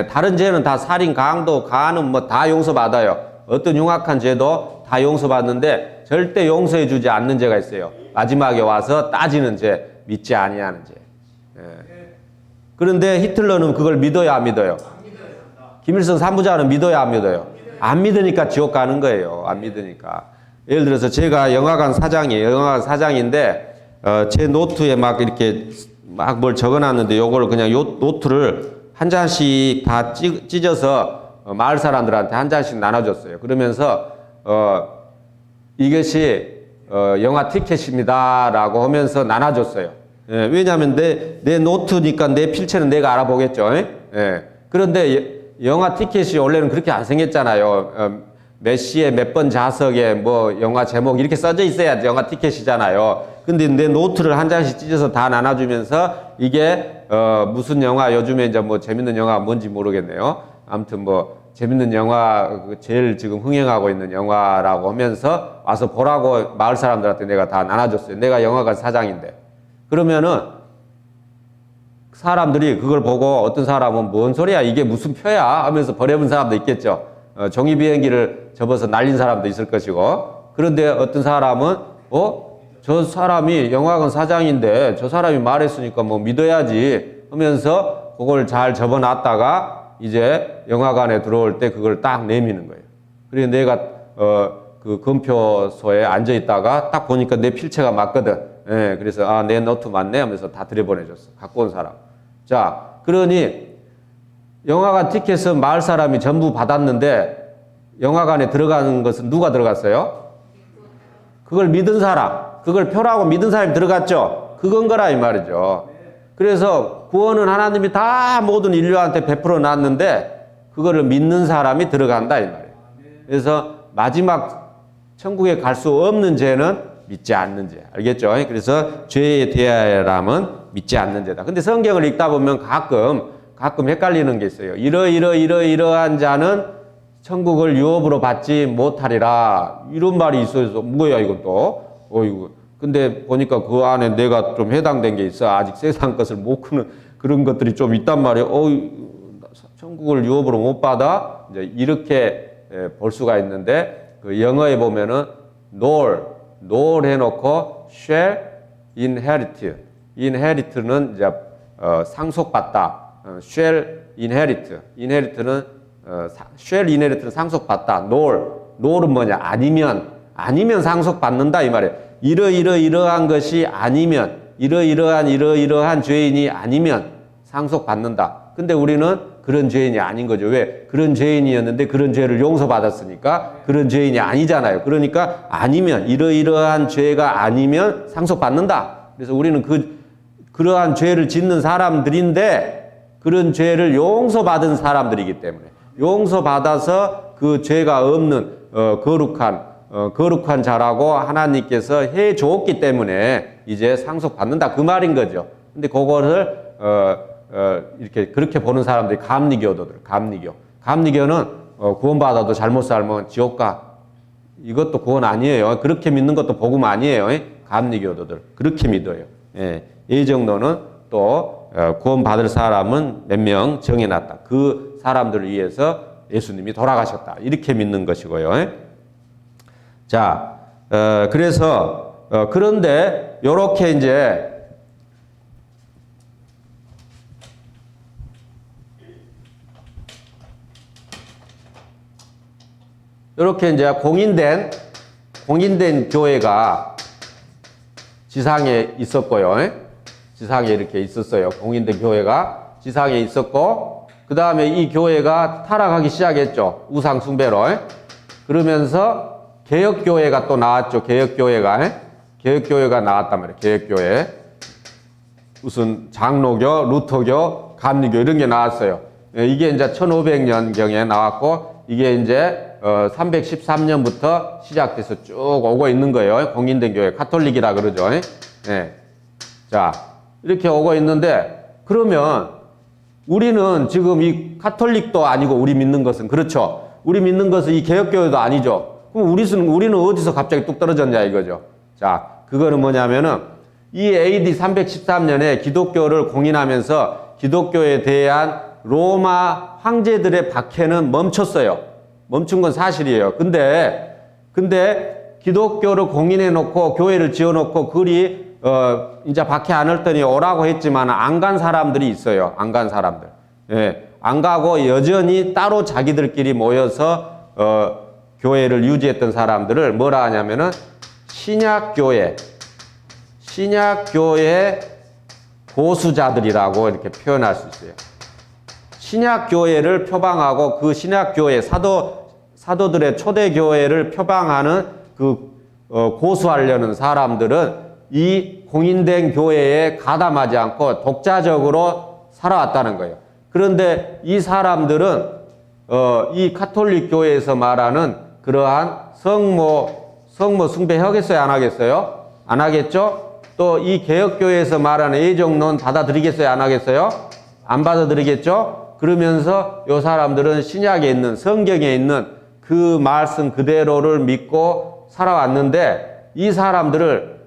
다른 죄는 다 살인, 강도, 간음 뭐 다 용서받아요. 어떤 흉악한 죄도 다 용서받는데 절대 용서해 주지 않는 죄가 있어요. 마지막에 와서 따지는 죄, 믿지 아니하는 죄. 그런데 히틀러는 그걸 믿어야 안 믿어요? 김일성 3부자는 믿어야 안 믿어요? 안 믿으니까 지옥 가는 거예요. 안 믿으니까. 예를 들어서 제가 영화관 사장이에요. 영화관 사장인데 제 노트에 막 이렇게 막 뭘 적어놨는데 요걸 그냥 요 노트를 한 장씩 다 찢어서 마을 사람들한테 한 장씩 나눠줬어요. 그러면서 이것이 영화 티켓입니다라고 하면서 나눠줬어요. 왜냐하면 내 노트니까 내 필체는 내가 알아보겠죠. 그런데 영화 티켓이 원래는 그렇게 안 생겼잖아요. 몇 시에 몇 번 좌석에 뭐 영화 제목 이렇게 써져 있어야 영화 티켓이잖아요. 근데 내 노트를 한 장씩 찢어서 다 나눠주면서 이게 무슨 영화 요즘에 이제 뭐 재밌는 영화 뭔지 모르겠네요. 아무튼 뭐 재밌는 영화 제일 지금 흥행하고 있는 영화라고 하면서 와서 보라고 마을 사람들한테 내가 다 나눠줬어요. 내가 영화관 사장인데. 그러면은 사람들이 그걸 보고 어떤 사람은 뭔 소리야 이게 무슨 표야 하면서 버려본 사람도 있겠죠. 종이 비행기를 접어서 날린 사람도 있을 것이고. 그런데 어떤 사람은 저 사람이 영화관 사장인데 저 사람이 말했으니까 뭐 믿어야지 하면서 그걸 잘 접어놨다가 이제 영화관에 들어올 때 그걸 딱 내미는 거예요. 그래서 내가 그 검표소에 앉아 있다가 딱 보니까 내 필체가 맞거든. 그래서 내 노트 맞네 하면서 다 들여보내줬어. 갖고 온 사람. 자, 그러니 영화관 티켓은 마을 사람이 전부 받았는데 영화관에 들어가는 것은 누가 들어갔어요? 그걸 믿은 사람. 그걸 표라고 믿은 사람이 들어갔죠. 그건 거라 이 말이죠. 그래서 구원은 하나님이 다 모든 인류한테 베풀어 놨는데 그거를 믿는 사람이 들어간다 이 말이에요. 그래서 마지막 천국에 갈 수 없는 죄는 믿지 않는 죄. 알겠죠? 그래서 죄에 대하여라면 믿지 않는 죄다. 근데 성경을 읽다 보면 가끔 헷갈리는 게 있어요. 이러한 자는 천국을 유업으로 받지 못하리라. 이런 말이 있어서 뭐야 이건 또. 이거. 근데 보니까 그 안에 내가 좀 해당된 게 있어. 아직 세상 것을 못 크는 그런 것들이 좀 있단 말이에요. 천국을 유업으로 못 받아? 이제 이렇게 볼 수가 있는데 그 영어에 보면은 nor 해놓고 shall inherit. inherit는 이제 상속받다. shall inherit. inherit는 shall inherit는 상속받다. nor은 뭐냐? 아니면 상속받는다 이 말이에요. 이러한 것이 아니면 이러한 죄인이 아니면 상속받는다. 근데 우리는 그런 죄인이 아닌 거죠. 왜? 그런 죄인이었는데 그런 죄를 용서받았으니까 그런 죄인이 아니잖아요. 그러니까 아니면 이러한 죄가 아니면 상속받는다. 그래서 우리는 그러한 죄를 짓는 사람들인데 그런 죄를 용서받은 사람들이기 때문에 용서받아서 그 죄가 없는 거룩한 자라고 하나님께서 해 줬기 때문에 이제 상속받는다 그 말인 거죠. 근데 그거를 이렇게 그렇게 보는 사람들이 감리교는 구원받아도 잘못 살면 지옥 가. 이것도 구원 아니에요. 그렇게 믿는 것도 복음 아니에요. 감리교도들 그렇게 믿어요. 이 정도는 또 구원받을 사람은 몇 명 정해놨다. 그 사람들을 위해서 예수님이 돌아가셨다. 이렇게 믿는 것이고요. 자, 그래서 그런데 요렇게 이제 이렇게 이제 공인된 교회가 지상에 있었고요. 지상에 이렇게 있었어요. 공인된 교회가 지상에 있었고, 그 다음에 이 교회가 타락하기 시작했죠. 우상 숭배로. 그러면서 개혁교회가 또 나왔죠. 개혁교회가 나왔단 말이에요. 개혁교회. 무슨 장로교, 루터교, 감리교 이런 게 나왔어요. 이게 이제 1500년경에 나왔고, 이게 이제 313년부터 시작돼서 쭉 오고 있는 거예요. 공인된 교회, 카톨릭이라 그러죠. 네. 자, 이렇게 오고 있는데, 그러면 우리는 지금 이 카톨릭도 아니고 우리 믿는 것은, 그렇죠. 우리 믿는 것은 이 개혁교회도 아니죠. 그럼 우리는 어디서 갑자기 뚝 떨어졌냐 이거죠. 자, 그거는 뭐냐면은 이 AD 313년에 기독교를 공인하면서 기독교에 대한 로마 황제들의 박해는 멈췄어요. 멈춘 건 사실이에요. 근데 기독교를 공인해 놓고 교회를 지어 놓고 그리 이제 박해 안 했더니 오라고 했지만 안 간 사람들이 있어요. 안 간 사람들. 예. 안 가고 여전히 따로 자기들끼리 모여서 교회를 유지했던 사람들을 뭐라 하냐면은 신약교회 고수자들이라고 이렇게 표현할 수 있어요. 신약교회를 표방하고 그 신약교회 사도들의 초대교회를 표방하는 고수하려는 사람들은 이 공인된 교회에 가담하지 않고 독자적으로 살아왔다는 거예요. 그런데 이 사람들은 이 카톨릭 교회에서 말하는 그러한 성모 숭배 하겠어요? 안 하겠어요? 안 하겠죠? 또 이 개혁교회에서 말하는 예정론 받아들이겠어요? 안 하겠어요? 안 받아들이겠죠? 그러면서 이 사람들은 신약에 있는 성경에 있는 그 말씀 그대로를 믿고 살아왔는데 이 사람들을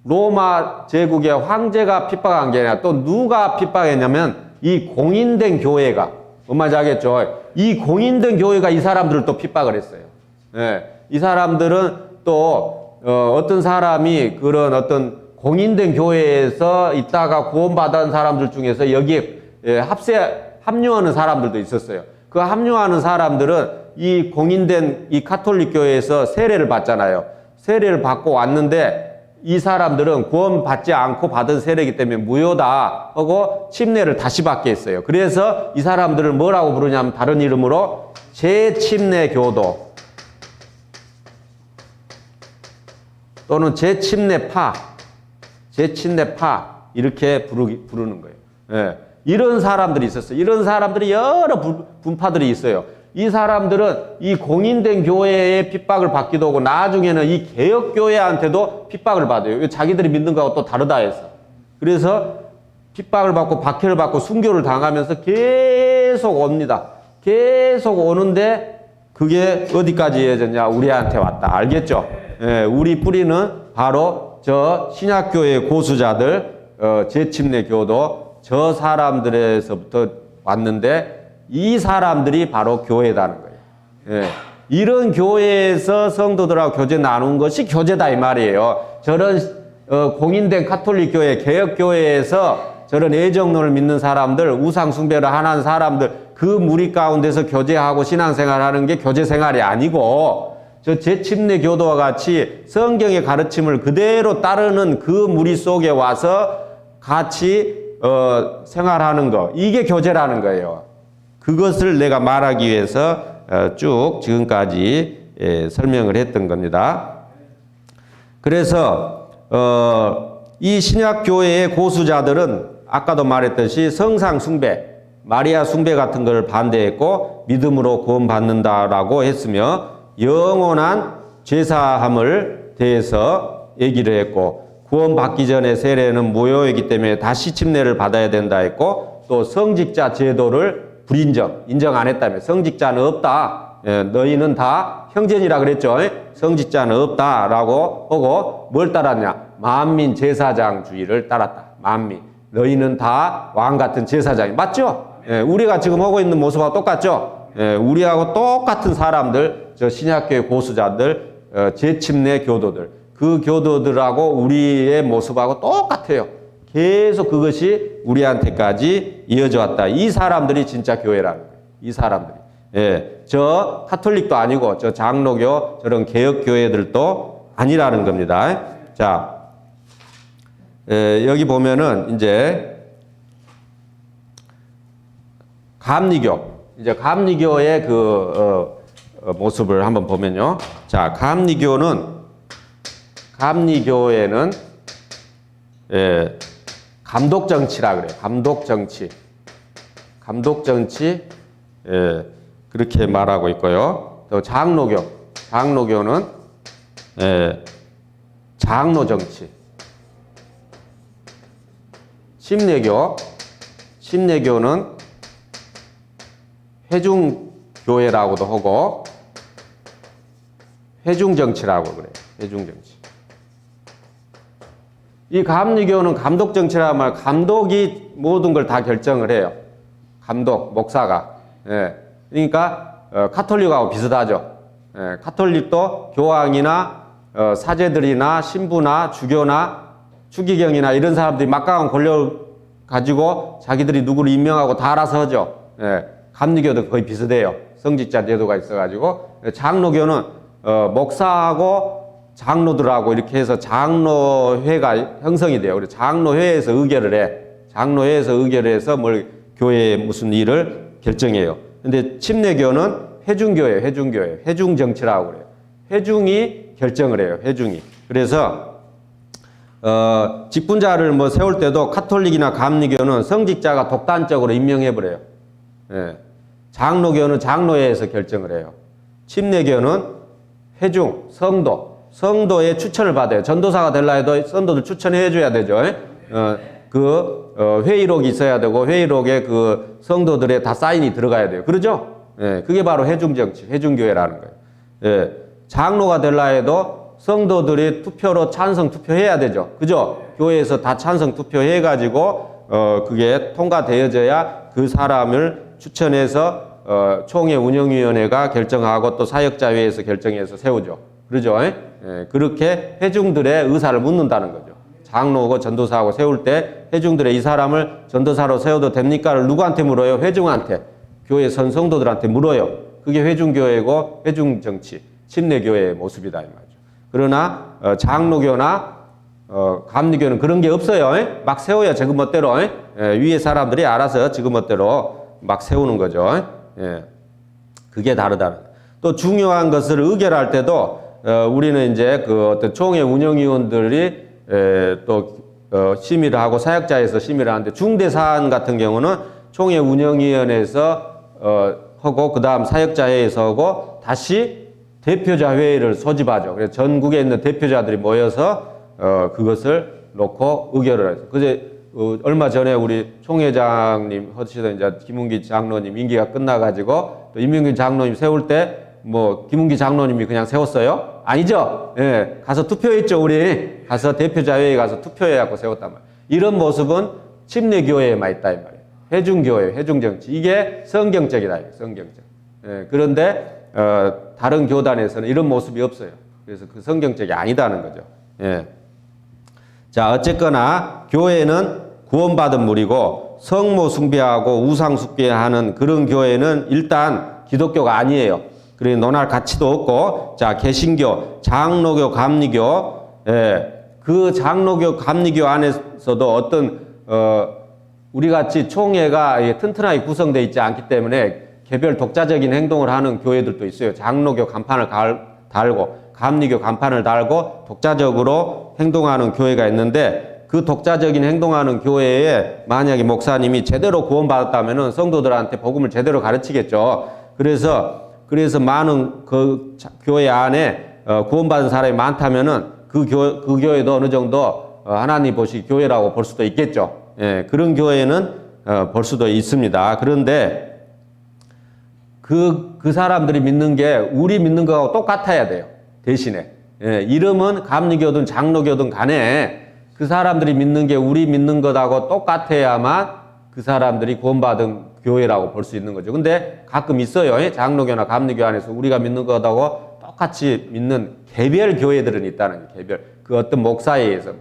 로마 제국의 황제가 핍박한 게 아니라 또 누가 핍박했냐면 이 공인된 교회가 뭔 말인지 알겠죠? 이 공인된 교회가 이 사람들을 또 핍박을 했어요. 예, 이 사람들은 또 어떤 사람이 그런 어떤 공인된 교회에서 있다가 구원받은 사람들 중에서 여기에 합류하는 사람들도 있었어요. 그 합류하는 사람들은 이 공인된 이 카톨릭 교회에서 세례를 받잖아요. 세례를 받고 왔는데 이 사람들은 구원받지 않고 받은 세례이기 때문에 무효다 하고 침례를 다시 받게 했어요. 그래서 이 사람들을 뭐라고 부르냐면 다른 이름으로 재침례 교도 또는 재침례파 이렇게 부르는 거예요. 예. 이런 사람들이 있었어요. 이런 사람들이 여러 분파들이 있어요. 이 사람들은 이 공인된 교회에 핍박을 받기도 하고 나중에는 이 개혁교회한테도 핍박을 받아요. 자기들이 믿는 거하고 또 다르다 해서. 그래서 핍박을 받고 박해를 받고 순교를 당하면서 계속 옵니다. 계속 오는데 그게 어디까지 이어졌냐? 우리한테 왔다. 알겠죠? 예, 우리 뿌리는 바로 저 신약교회 고수자들, 재침례 교도 저 사람들에서부터 왔는데 이 사람들이 바로 교회다는 거예요. 예. 이런 교회에서 성도들하고 교제 나눈 것이 교제다 이 말이에요. 저런 공인된 카톨릭 교회, 개혁교회에서 저런 애정론을 믿는 사람들, 우상 숭배를 하는 사람들 그 무리 가운데서 교제하고 신앙생활하는 게 교제생활이 아니고 저 재침례 교도와 같이 성경의 가르침을 그대로 따르는 그 무리 속에 와서 같이 생활하는 거 이게 교제라는 거예요. 그것을 내가 말하기 위해서 쭉 지금까지 설명을 했던 겁니다. 그래서 이 신약교회의 고수자들은 아까도 말했듯이 성상 숭배, 마리아 숭배 같은 걸 반대했고 믿음으로 구원받는다라고 했으며 영원한 죄사함을 대해서 얘기를 했고 구원받기 전에 세례는 무효이기 때문에 다시 침례를 받아야 된다 했고 또 성직자 제도를 인정 안 했다며 성직자는 없다. 예, 너희는 다 형제니라 그랬죠. 성직자는 없다라고 하고 뭘 따랐냐? 만민 제사장주의를 따랐다. 만민. 너희는 다 왕 같은 제사장이 맞죠? 예, 우리가 지금 하고 있는 모습하고 똑같죠? 예, 우리하고 똑같은 사람들, 저 신약교회 고수자들, 재침례 교도들, 그 교도들하고 우리의 모습하고 똑같아요. 계속 그것이 우리한테까지 이어져 왔다. 이 사람들이 진짜 교회라는 거예요. 이 사람들이. 예. 저 카톨릭도 아니고 저 장로교 저런 개혁교회들도 아니라는 겁니다. 자, 여기 보면은 이제 감리교, 이제 감리교의 모습을 한번 보면요. 자, 감리교에는 감독 정치라 그래요. 감독 정치, 그렇게 말하고 있고요. 또 장로교는 장로 정치. 침례교는 회중교회라고도 하고 회중정치라고 그래요. 회중정치. 이 감리교는 감독정치라는 말, 감독이 모든 걸 다 결정을 해요. 감독, 목사가. 그러니까 카톨릭하고 비슷하죠. 카톨릭도 교황이나 사제들이나 신부나 주교나 추기경이나 이런 사람들이 막강한 권력을 가지고 자기들이 누구를 임명하고 다 알아서 하죠. 감리교도 거의 비슷해요. 성직자 제도가 있어가지고. 장로교는 목사하고 장로들하고 이렇게 해서 장로회가 형성이 돼요. 그래서 장로회에서 의결을 해. 장로회에서 의결을 해서 교회에 무슨 일을 결정해요. 근데 침례교는 회중교회예요. 회중정치라고 그래요. 회중이 결정을 해요. 회중이. 그래서 직분자를 세울 때도 카톨릭이나 감리교는 성직자가 독단적으로 임명해버려요. 장로교는 장로회에서 결정을 해요. 침례교는 회중, 성도의 추천을 받아요. 전도사가 되려 해도 성도들 추천해 줘야 되죠. 회의록이 있어야 되고, 회의록에 성도들의 다 사인이 들어가야 돼요. 그러죠? 그게 바로 회중정치, 회중교회라는 거예요. 장로가 되려 해도 성도들이 투표로 찬성 투표해야 되죠. 그죠? 교회에서 다 찬성 투표해가지고, 그게 통과되어져야 그 사람을 추천해서, 총회 운영위원회가 결정하고 또 사역자회에서 결정해서 세우죠. 그러죠? 그렇게 회중들의 의사를 묻는다는 거죠. 장로고 전도사하고 세울 때 회중들의 이 사람을 전도사로 세워도 됩니까를 누구한테 물어요? 회중한테. 교회 성도들한테 물어요. 그게 회중교회고 회중정치, 침례교회의 모습이다 이 말이죠. 그러나 장로교나 감리교는 그런 게 없어요. 막 세워요. 지금 멋대로. 위에 사람들이 알아서 지금 멋대로 막 세우는 거죠. 그게 다르다. 또 중요한 것을 의결할 때도 우리는 이제 어떤 총회 운영위원들이 심의를 하고 사역자에서 심의를 하는데 중대사안 같은 경우는 총회 운영위원회에서 하고 그 다음 사역자회에서 하고 다시 대표자 회의를 소집하죠. 그래서 전국에 있는 대표자들이 모여서 그것을 놓고 의결을 해요. 그제 얼마 전에 우리 총회장님 하시던 이제 김은기 장로님 임기가 끝나가지고 또 임명균 장로님 세울 때 김은기 장로님이 그냥 세웠어요? 아니죠? 가서 투표했죠, 우리. 가서 대표자회의에 가서 투표해갖고 세웠단 말이에요. 이런 모습은 침례교회에만 있다, 이 말이에요. 회중교회, 회중정치. 이게 성경적이다, 성경적. 그런데, 다른 교단에서는 이런 모습이 없어요. 그래서 그 성경적이 아니다는 거죠. 자, 어쨌거나, 교회는 구원받은 무리고, 성모 숭배하고 우상 숭배하는 그런 교회는 일단 기독교가 아니에요. 그리고 논할 가치도 없고, 자, 개신교, 장로교, 감리교, 그 장로교, 감리교 안에서도 어떤, 우리 같이 총회가 튼튼하게 구성되어 있지 않기 때문에 개별 독자적인 행동을 하는 교회들도 있어요. 장로교 간판을 달고, 감리교 간판을 달고, 독자적으로 행동하는 교회가 있는데, 그 독자적인 행동하는 교회에 만약에 목사님이 제대로 구원받았다면은 성도들한테 복음을 제대로 가르치겠죠. 그래서 많은 그 교회 안에 구원받은 사람이 많다면은 그 교회도 어느 정도 하나님 보시 교회라고 볼 수도 있겠죠. 그런 교회는 볼 수도 있습니다. 그런데 그 사람들이 믿는 게 우리 믿는 거하고 똑같아야 돼요. 대신에. 이름은 감리교든 장로교든 간에 그 사람들이 믿는 게 우리 믿는 것하고 똑같아야만 그 사람들이 구원받은 교회라고 볼 수 있는 거죠. 근데 가끔 있어요. 장로교나 감리교 안에서 우리가 믿는 것하고 똑같이 믿는 개별 교회들은 있다는 거예요. 개별. 그 어떤 목사에 의해서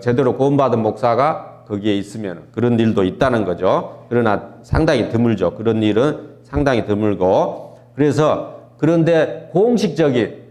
제대로 구원받은 목사가 거기에 있으면 그런 일도 있다는 거죠. 그러나 상당히 드물죠. 그런 일은 상당히 드물고 그래서 그런데 공식적인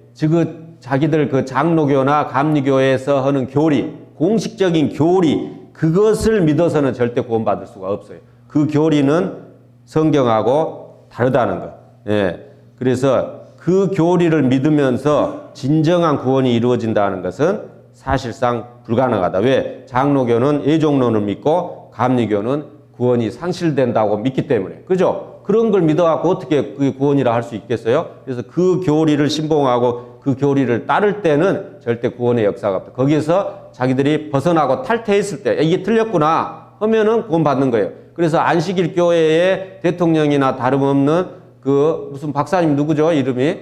자기들 그 장로교나 감리교에서 하는 교리, 공식적인 교리, 그것을 믿어서는 절대 구원받을 수가 없어요. 그 교리는 성경하고 다르다는 것. 예. 그래서 그 교리를 믿으면서 진정한 구원이 이루어진다는 것은 사실상 불가능하다. 왜? 장로교는 예종론을 믿고 감리교는 구원이 상실된다고 믿기 때문에. 그죠? 그런 걸 믿어갖고 어떻게 그게 구원이라 할 수 있겠어요? 그래서 그 교리를 신봉하고 그 교리를 따를 때는 절대 구원의 역사가 없다. 거기서 자기들이 벗어나고 탈퇴했을 때 이게 틀렸구나 하면은 구원받는 거예요. 그래서 안식일 교회의 대통령이나 다름없는 그 무슨 박사님 누구죠? 이름이?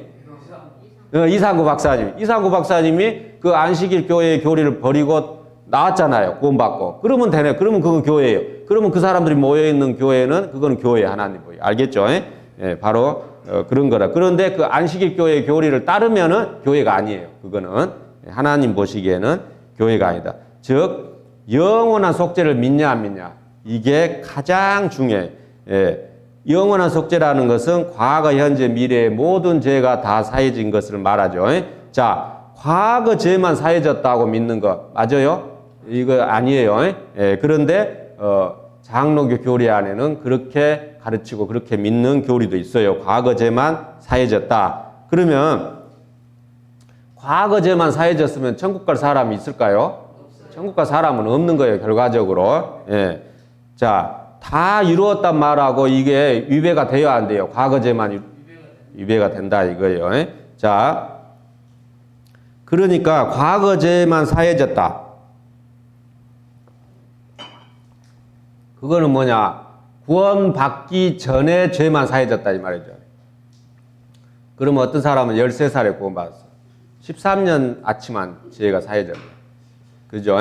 이상구 박사님. 이상구 박사님이 그 안식일 교회의 교리를 버리고 나왔잖아요. 구원받고. 그러면 되네. 그러면 그건 교회예요. 그러면 그 사람들이 모여있는 교회는 그건 교회 하나님 보여. 알겠죠? 예, 바로 그런 거라. 그런데 그 안식일 교회의 교리를 따르면은 교회가 아니에요. 그거는 하나님 보시기에는 교회가 아니다. 즉 영원한 속죄를 믿냐 안 믿냐. 이게 가장 중요해요. 예. 영원한 속죄라는 것은 과거, 현재, 미래의 모든 죄가 다 사해진 것을 말하죠. 자, 과거 죄만 사해졌다고 믿는 것 맞아요? 이거 아니에요. 예, 그런데 장로교 교리 안에는 그렇게 가르치고 그렇게 믿는 교리도 있어요. 과거 죄만 사해졌다. 그러면 과거 죄만 사해졌으면 천국 갈 사람이 있을까요? 천국 갈 사람은 없는 거예요. 결과적으로. 예. 자, 다 이루었단 말하고 이게 위배가 돼야 안 돼요. 과거제만 위배가 된다 이거예요. 자, 그러니까 과거제만 사해졌다. 그거는 뭐냐? 구원받기 전에 죄만 사해졌다 이 말이죠. 그러면 어떤 사람은 13살에 구원받았어. 13년 아치만 죄가 사해졌네. 그죠?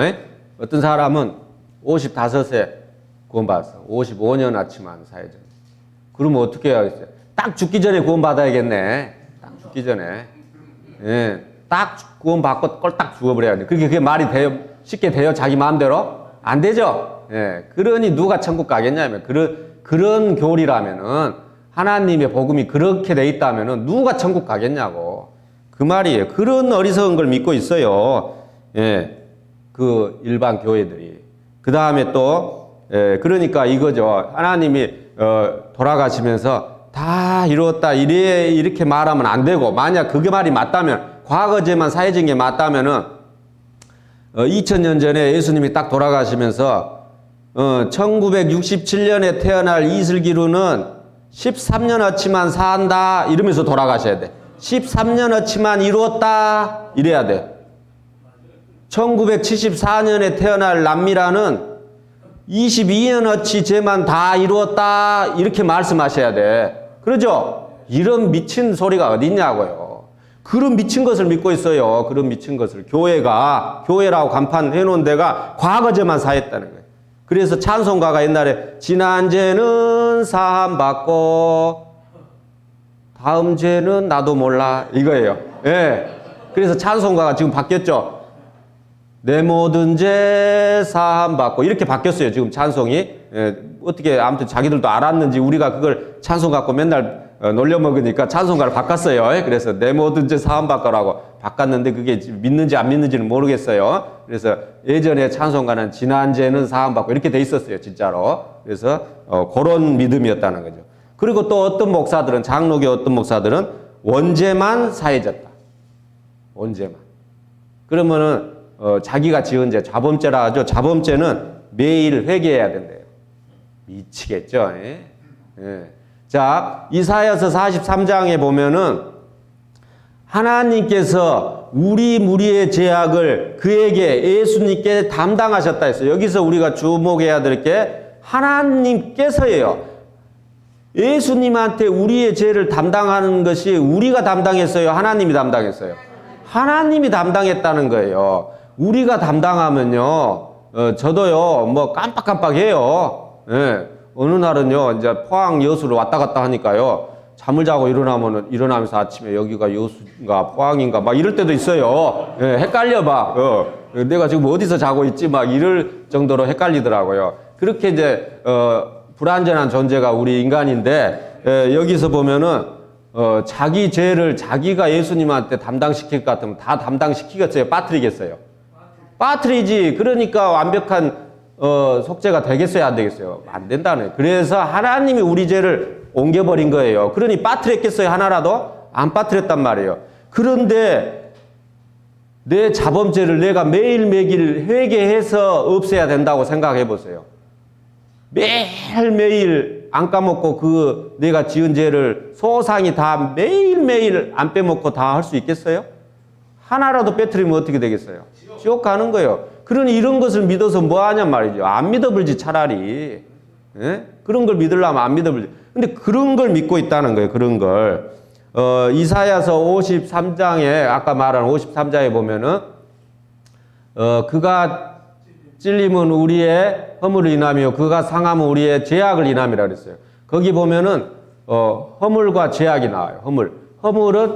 어떤 사람은 55세 구원받았어. 55년 아치만 사해졌네. 그러면 어떻게 해야겠어요? 딱 죽기 전에 구원받아야겠네. 딱 죽기 전에. 예. 딱 구원받고 꼴딱 죽어버려야 돼. 그게 말이 돼요? 쉽게 돼요? 자기 마음대로? 안 되죠? 예. 그러니 누가 천국 가겠냐면, 그런 교리라면은, 하나님의 복음이 그렇게 돼 있다면은 누가 천국 가겠냐고. 그 말이에요. 그런 어리석은 걸 믿고 있어요. 예. 그 일반 교회들이. 그 다음에 또, 예, 그러니까 이거죠. 하나님이 돌아가시면서 다 이루었다 이렇게 말하면 안 되고, 만약 그게 말이 맞다면, 과거제만 사해진 게 맞다면은 2000년 전에 예수님이 딱 돌아가시면서 1967년에 태어날 이슬기루는 13년어치만 산다 이러면서 돌아가셔야 돼. 13년어치만 이루었다 이래야 돼. 1974년에 태어날 남미라는 22년어치 죄만 다 이루었다 이렇게 말씀하셔야 돼. 그러죠? 이런 미친 소리가 어딨냐고요. 그런 미친 것을 믿고 있어요. 그런 미친 것을. 교회라고 간판해 놓은 데가 과거죄만 사했다는 거예요. 그래서 찬송가가 옛날에 지난 죄는 사함받고 다음 죄는 나도 몰라 이거예요. 예. 그래서 찬송가가 지금 바뀌었죠. 내 모든 죄 사함받고 이렇게 바뀌었어요. 지금 찬송이. 예, 어떻게 아무튼 자기들도 알았는지 우리가 그걸 찬송 갖고 맨날 놀려먹으니까 찬송가를 바꿨어요. 예, 그래서 내 모든 죄 사함받고라고 바꿨는데 그게 믿는지 안 믿는지는 모르겠어요. 그래서 예전에 찬송가는 지난 죄는 사함받고 이렇게 돼 있었어요. 진짜로. 그래서 그런 믿음이었다는 거죠. 그리고 또 어떤 목사들은 장로교 어떤 목사들은 원죄만 사해졌다. 원죄만. 그러면은 자기가 지은 죄, 자범죄라 하죠. 자범죄는 매일 회개해야 된대요. 미치겠죠. 예? 예. 자, 이사야서 43장에 보면은 하나님께서 우리 무리의 죄악을 그에게 예수님께 담당하셨다 했어요. 여기서 우리가 주목해야 될 게 하나님께서예요. 예수님한테 우리의 죄를 담당하는 것이 우리가 담당했어요? 하나님이 담당했어요? 하나님이 담당했다는 거예요. 우리가 담당하면요, 저도요, 뭐 깜빡깜빡해요. 예. 어느 날은요, 이제 포항 여수를 왔다 갔다 하니까요, 잠을 자고 일어나면서 아침에 여기가 여수인가 포항인가 막 이럴 때도 있어요. 예, 헷갈려 막. 내가 지금 어디서 자고 있지 막 이럴 정도로 헷갈리더라고요. 그렇게 이제 불완전한 존재가 우리 인간인데 여기서 보면은 자기 죄를 자기가 예수님한테 담당시킬 것 같으면 다 담당시키겠어요? 빠뜨리겠어요? 빠뜨리지. 그러니까 완벽한 속죄가 되겠어요? 안 되겠어요? 안 된다는 거예요. 그래서 하나님이 우리 죄를 옮겨버린 거예요. 그러니 빠뜨렸겠어요? 하나라도? 안 빠뜨렸단 말이에요. 그런데 내 자범죄를 내가 매일매일 회개해서 없애야 된다고 생각해 보세요. 매일매일 안 까먹고 내가 지은 죄를 소상히 다 매일매일 안 빼먹고 다 할 수 있겠어요? 하나라도 빼뜨리면 어떻게 되겠어요? 지옥 가는 거예요. 그러니 이런 것을 믿어서 뭐 하냔 말이죠. 안 믿어버리지 차라리. 예? 그런 걸 믿으려면 안 믿어버리지. 근데 그런 걸 믿고 있다는 거예요. 그런 걸. 이사야서 53장에 아까 말한 53장에 보면은 그가 찔림은 우리의 허물을 인하며 그가 상함은 우리의 죄악을 인함이라 그랬어요. 거기 보면은 허물과 죄악이 나와요. 허물은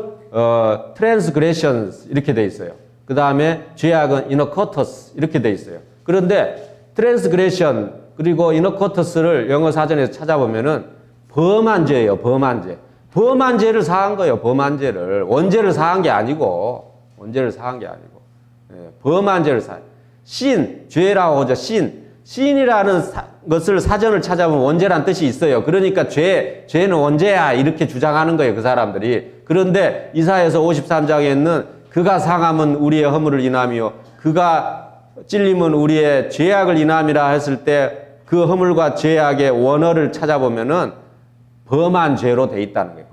transgressions 이렇게 돼 있어요. 그 다음에 죄악은 iniquitous 이렇게 돼 있어요. 그런데 transgression 그리고 iniquitous를 영어 사전에서 찾아보면은 범한 죄예요. 범한 죄. 범한 죄를 사한 거예요. 범한 죄를. 원죄를 사한 게 아니고 범한 죄를 사요. 신, 죄라고 하죠. 신이라는 것을 사전을 찾아보면 원죄란 뜻이 있어요. 그러니까 죄는 원죄야 이렇게 주장하는 거예요. 그 사람들이. 그런데 이사야서 53장에는 그가 상함은 우리의 허물을 인하며 그가 찔림은 우리의 죄악을 인함이라 했을 때 그 허물과 죄악의 원어를 찾아보면은 범한 죄로 돼 있다는 거예요.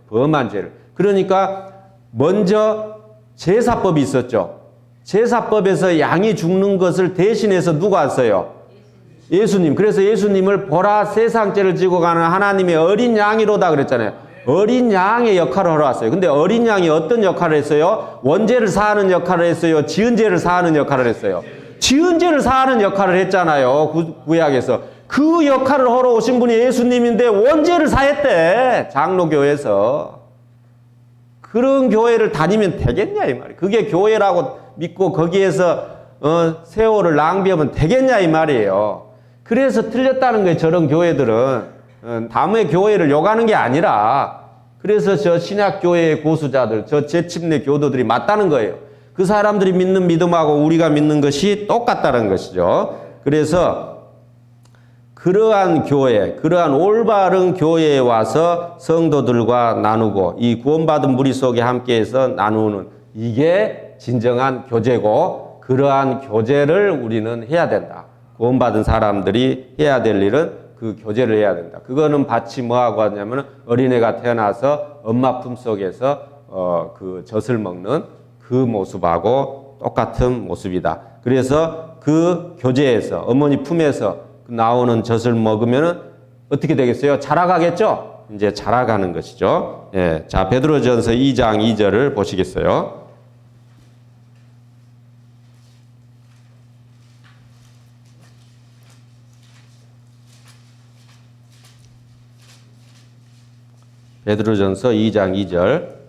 범한 죄를. 그러니까 먼저 제사법이 있었죠. 제사법에서 양이 죽는 것을 대신해서 누가 왔어요? 예수님. 그래서 예수님을 보라 세상 죄를 지고 가는 하나님의 어린 양이로다 그랬잖아요. 어린 양의 역할을 하러 왔어요. 근데 어린 양이 어떤 역할을 했어요? 원죄를 사하는 역할을 했어요? 지은 죄를 사하는 역할을 했어요? 지은 죄를 사하는 역할을 했잖아요. 구약에서. 그 역할을 하러 오신 분이 예수님인데 원죄를 사했대. 장로교회에서. 그런 교회를 다니면 되겠냐 이 말이에요. 그게 교회라고 믿고 거기에서 세월을 낭비하면 되겠냐 이 말이에요. 그래서 틀렸다는 거예요. 저런 교회들은. 다음에 교회를 욕하는 게 아니라 그래서 저 신약교회의 고수자들 저 재침내 교도들이 맞다는 거예요. 그 사람들이 믿는 믿음하고 우리가 믿는 것이 똑같다는 것이죠. 그래서 그러한 교회, 그러한 올바른 교회에 와서 성도들과 나누고 이 구원받은 무리 속에 함께해서 나누는 이게 진정한 교제고 그러한 교제를 우리는 해야 된다. 구원받은 사람들이 해야 될 일은 그 교제를 해야 된다. 그거는 밭이 뭐하고 하냐면 어린애가 태어나서 엄마 품속에서 그 젖을 먹는 그 모습하고 똑같은 모습이다. 그래서 그 교제에서 어머니 품에서 나오는 젖을 먹으면 어떻게 되겠어요? 자라가겠죠? 이제 자라가는 것이죠. 예. 자, 베드로전서 2장 2절을 보시겠어요? 베드로전서 2장 2절.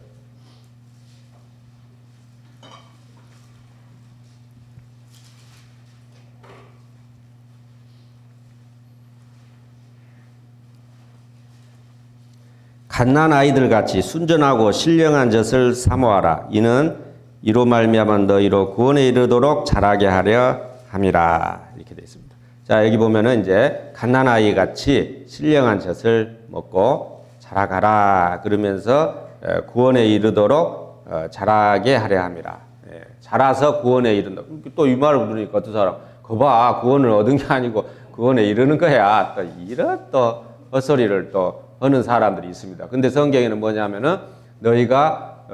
갓난 아이들 같이 순전하고 신령한 젖을 사모하라. 이는 이로 말미암아 너희로 구원에 이르도록 자라게 하려 함이라. 이렇게 되어 있습니다. 자, 여기 보면은 이제 갓난 아이 같이 신령한 젖을 먹고 자라가라. 그러면서 구원에 이르도록 자라게 하려 함이라. 자라서 구원에 이른다. 또 이 말을 들으니까 어떤 사람, 거봐, 구원을 얻은 게 아니고 구원에 이르는 거야. 또 이런 또 헛소리를 또 하는 사람들이 있습니다. 근데 성경에는 뭐냐면은 너희가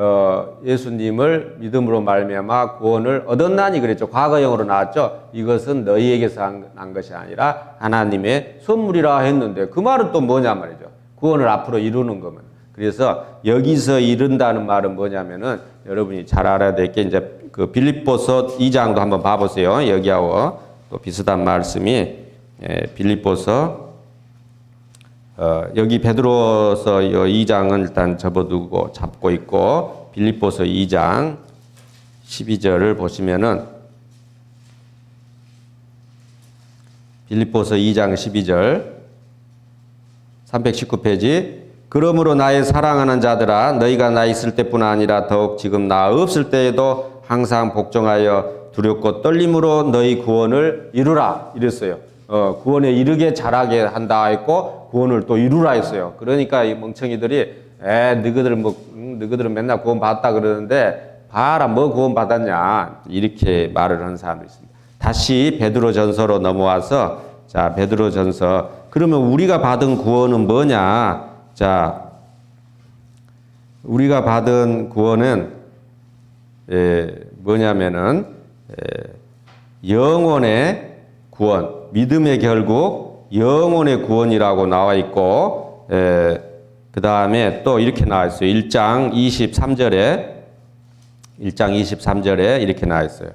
예수님을 믿음으로 말미암아 구원을 얻었나니 그랬죠. 과거형으로 나왔죠. 이것은 너희에게서 난 것이 아니라 하나님의 선물이라 했는데 그 말은 또 뭐냐 말이죠. 구원을 앞으로 이루는 거면. 그래서 여기서 이룬다는 말은 뭐냐면은 여러분이 잘 알아야 될 게 이제 그 빌립보서 2장도 한번 봐보세요. 여기하고 또 비슷한 말씀이 빌립보서 여기 베드로서 2장은 일단 접어두고 잡고 있고 빌립보서 2장 12절을 보시면은 빌립보서 2장 12절 319페이지 그러므로 나의 사랑하는 자들아 너희가 나 있을 때뿐 아니라 더욱 지금 나 없을 때에도 항상 복종하여 두렵고 떨림으로 너희 구원을 이루라 이랬어요. 구원에 이르게 잘하게 한다 했고 구원을 또 이루라 했어요. 그러니까 이 멍청이들이 너희들은 맨날 구원 받았다 그러는데 봐라 뭐 구원 받았냐 이렇게 말을 하는 사람도 있습니다. 다시 베드로전서로 넘어와서 자 베드로전서 그러면 우리가 받은 구원은 뭐냐? 자 우리가 받은 구원은 뭐냐면은 영혼의 구원, 믿음의 결국 영혼의 구원이라고 나와 있고 그 다음에 또 이렇게 나와 있어요. 1장 23절에 이렇게 나와 있어요.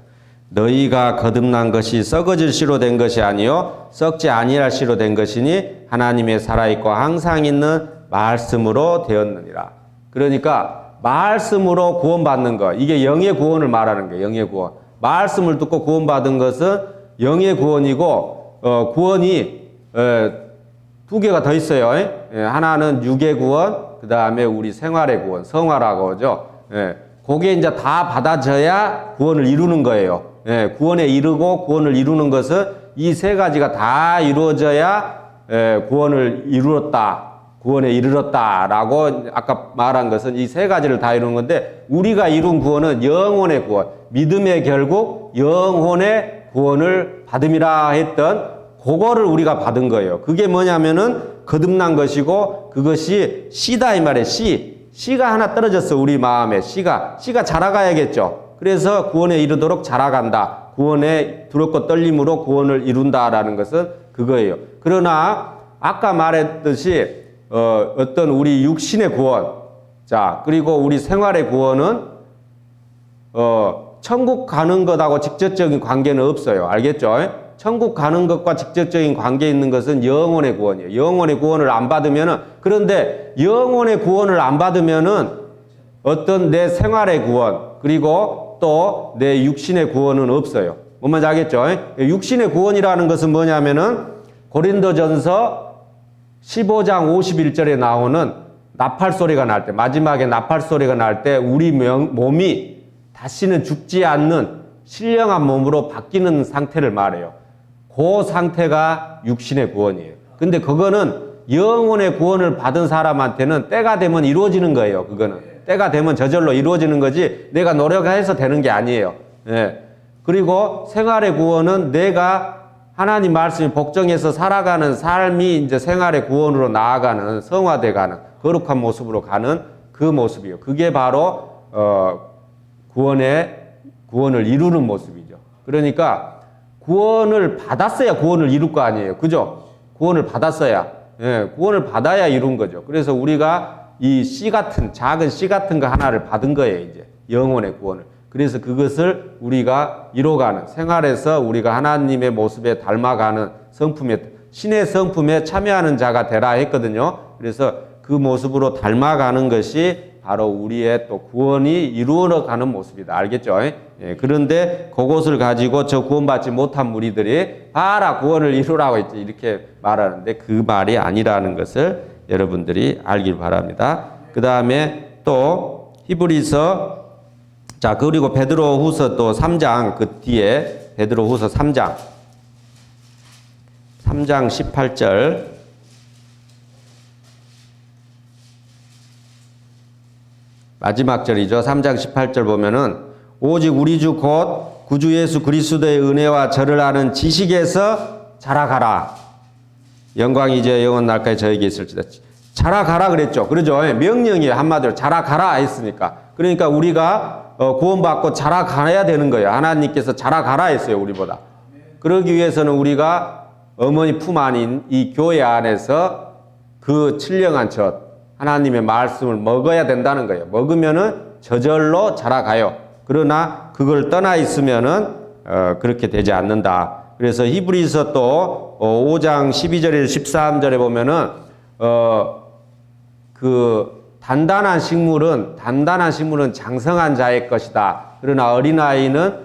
너희가 거듭난 것이 썩어질 씨로 된 것이 아니요 썩지 아니할 씨로 된 것이니 하나님의 살아있고 항상 있는 말씀으로 되었느니라. 그러니까 말씀으로 구원받는 것 이게 영의 구원을 말하는 거예요. 영의 구원. 말씀을 듣고 구원받은 것은 영의 구원이고 구원이 두 개가 더 있어요. 하나는 육의 구원, 그 다음에 우리 생활의 구원, 성화라고 하죠. 그게 이제 다 받아져야 구원을 이루는 거예요. 구원에 이르고 구원을 이루는 것은 이 세 가지가 다 이루어져야 구원을 이루었다. 구원에 이르렀다라고 아까 말한 것은 이 세 가지를 다 이루는 건데 우리가 이룬 구원은 영혼의 구원, 믿음의 결국 영혼의 구원을 받음이라 했던 그거를 우리가 받은 거예요. 그게 뭐냐면은 거듭난 것이고 그것이 씨다 이 말이에요. 씨가 하나 떨어졌어 우리 마음에 씨가 자라가야겠죠. 그래서 구원에 이르도록 자라간다. 구원에 두렵고 떨림으로 구원을 이룬다라는 것은 그거예요. 그러나 아까 말했듯이 어떤 우리 육신의 구원, 자 그리고 우리 생활의 구원은 천국 가는 것하고 직접적인 관계는 없어요. 알겠죠? 천국 가는 것과 직접적인 관계 있는 것은 영혼의 구원이에요. 영혼의 구원을 안 받으면은 그런데 영혼의 구원을 안 받으면은 어떤 내 생활의 구원 그리고 또 내 육신의 구원은 없어요. 뭔 말인지 알겠죠? 육신의 구원이라는 것은 뭐냐면은 고린도전서 15장 51절에 나오는 나팔 소리가 날 때, 마지막에 나팔 소리가 날 때 우리 몸이 다시는 죽지 않는 신령한 몸으로 바뀌는 상태를 말해요. 그 상태가 육신의 구원이에요. 근데 그거는 영혼의 구원을 받은 사람한테는 때가 되면 이루어지는 거예요. 그거는. 때가 되면 저절로 이루어지는 거지 내가 노력해서 되는 게 아니에요. 그리고 생활의 구원은 내가 하나님 말씀이 복종해서 살아가는 삶이 이제 생활의 구원으로 나아가는 성화돼가는 거룩한 모습으로 가는 그 모습이에요. 그게 바로 구원을 이루는 모습이죠. 그러니까 구원을 받았어야 구원을 이룰 거 아니에요. 그죠? 구원을 받았어야 구원을 받아야 이룬 거죠. 그래서 우리가 이 씨 같은 작은 씨 같은 거 하나를 받은 거예요. 이제 영혼의 구원을. 그래서 그것을 우리가 이뤄가는 생활에서 우리가 하나님의 모습에 닮아가는 성품에 신의 성품에 참여하는 자가 되라 했거든요. 그래서 그 모습으로 닮아가는 것이 바로 우리의 또 구원이 이루어가는 모습이다. 알겠죠? 그런데 그것을 가지고 저 구원받지 못한 무리들이 봐라 구원을 이루라고 했지 이렇게 말하는데 그 말이 아니라는 것을 여러분들이 알길 바랍니다. 그 다음에 또 히브리서 자 그리고 베드로후서 또 3장 그 뒤에 베드로후서 3장 18절 마지막 절이죠. 3장 18절 보면은 오직 우리 주 곧 구주 예수 그리스도의 은혜와 저를 아는 지식에서 자라가라. 영광이 이제 영원 날까지 저에게 있을지다. 자라가라 그랬죠. 그러죠. 명령이에요. 한마디로 자라가라 했으니까. 그러니까 우리가 구원받고 자라가야 되는 거예요. 하나님께서 자라가라 했어요. 우리보다. 그러기 위해서는 우리가 어머니 품 안인 이 교회 안에서 그 신령한 젖 하나님의 말씀을 먹어야 된다는 거예요. 먹으면은 저절로 자라가요. 그러나 그걸 떠나 있으면은 그렇게 되지 않는다. 그래서 히브리서 또 5장 12절에 13절에 보면은 그 단단한 식물은 장성한 자의 것이다. 그러나 어린아이는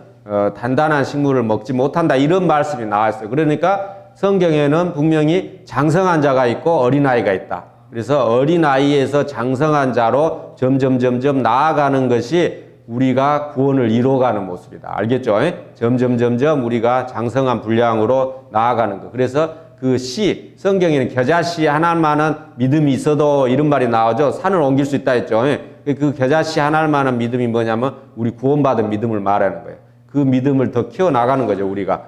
단단한 식물을 먹지 못한다. 이런 말씀이 나와 있어요. 그러니까 성경에는 분명히 장성한 자가 있고 어린아이가 있다. 그래서 어린아이에서 장성한 자로 점점 나아가는 것이 우리가 구원을 이루어가는 모습이다. 알겠죠? 점점 우리가 장성한 분량으로 나아가는 것. 그래서 그 씨, 성경에는 겨자씨 하나만한 믿음이 있어도 이런 말이 나오죠. 산을 옮길 수 있다 했죠. 그 겨자씨 하나만한 믿음이 뭐냐면 우리 구원받은 믿음을 말하는 거예요. 그 믿음을 더 키워나가는 거죠, 우리가.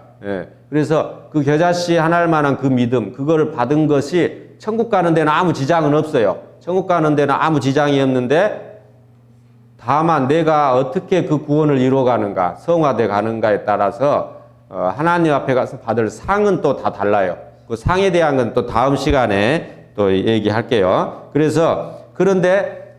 그래서 그 겨자씨 하나만한 그 믿음, 그거를 받은 것이 천국 가는 데는 아무 지장은 없어요. 천국 가는 데는 아무 지장이 없는데 다만 내가 어떻게 그 구원을 이루어가는가, 성화돼 가는가에 따라서 하나님 앞에 가서 받을 상은 또 다 달라요. 그 상에 대한 건 또 다음 시간에 또 얘기할게요. 그래서 그런데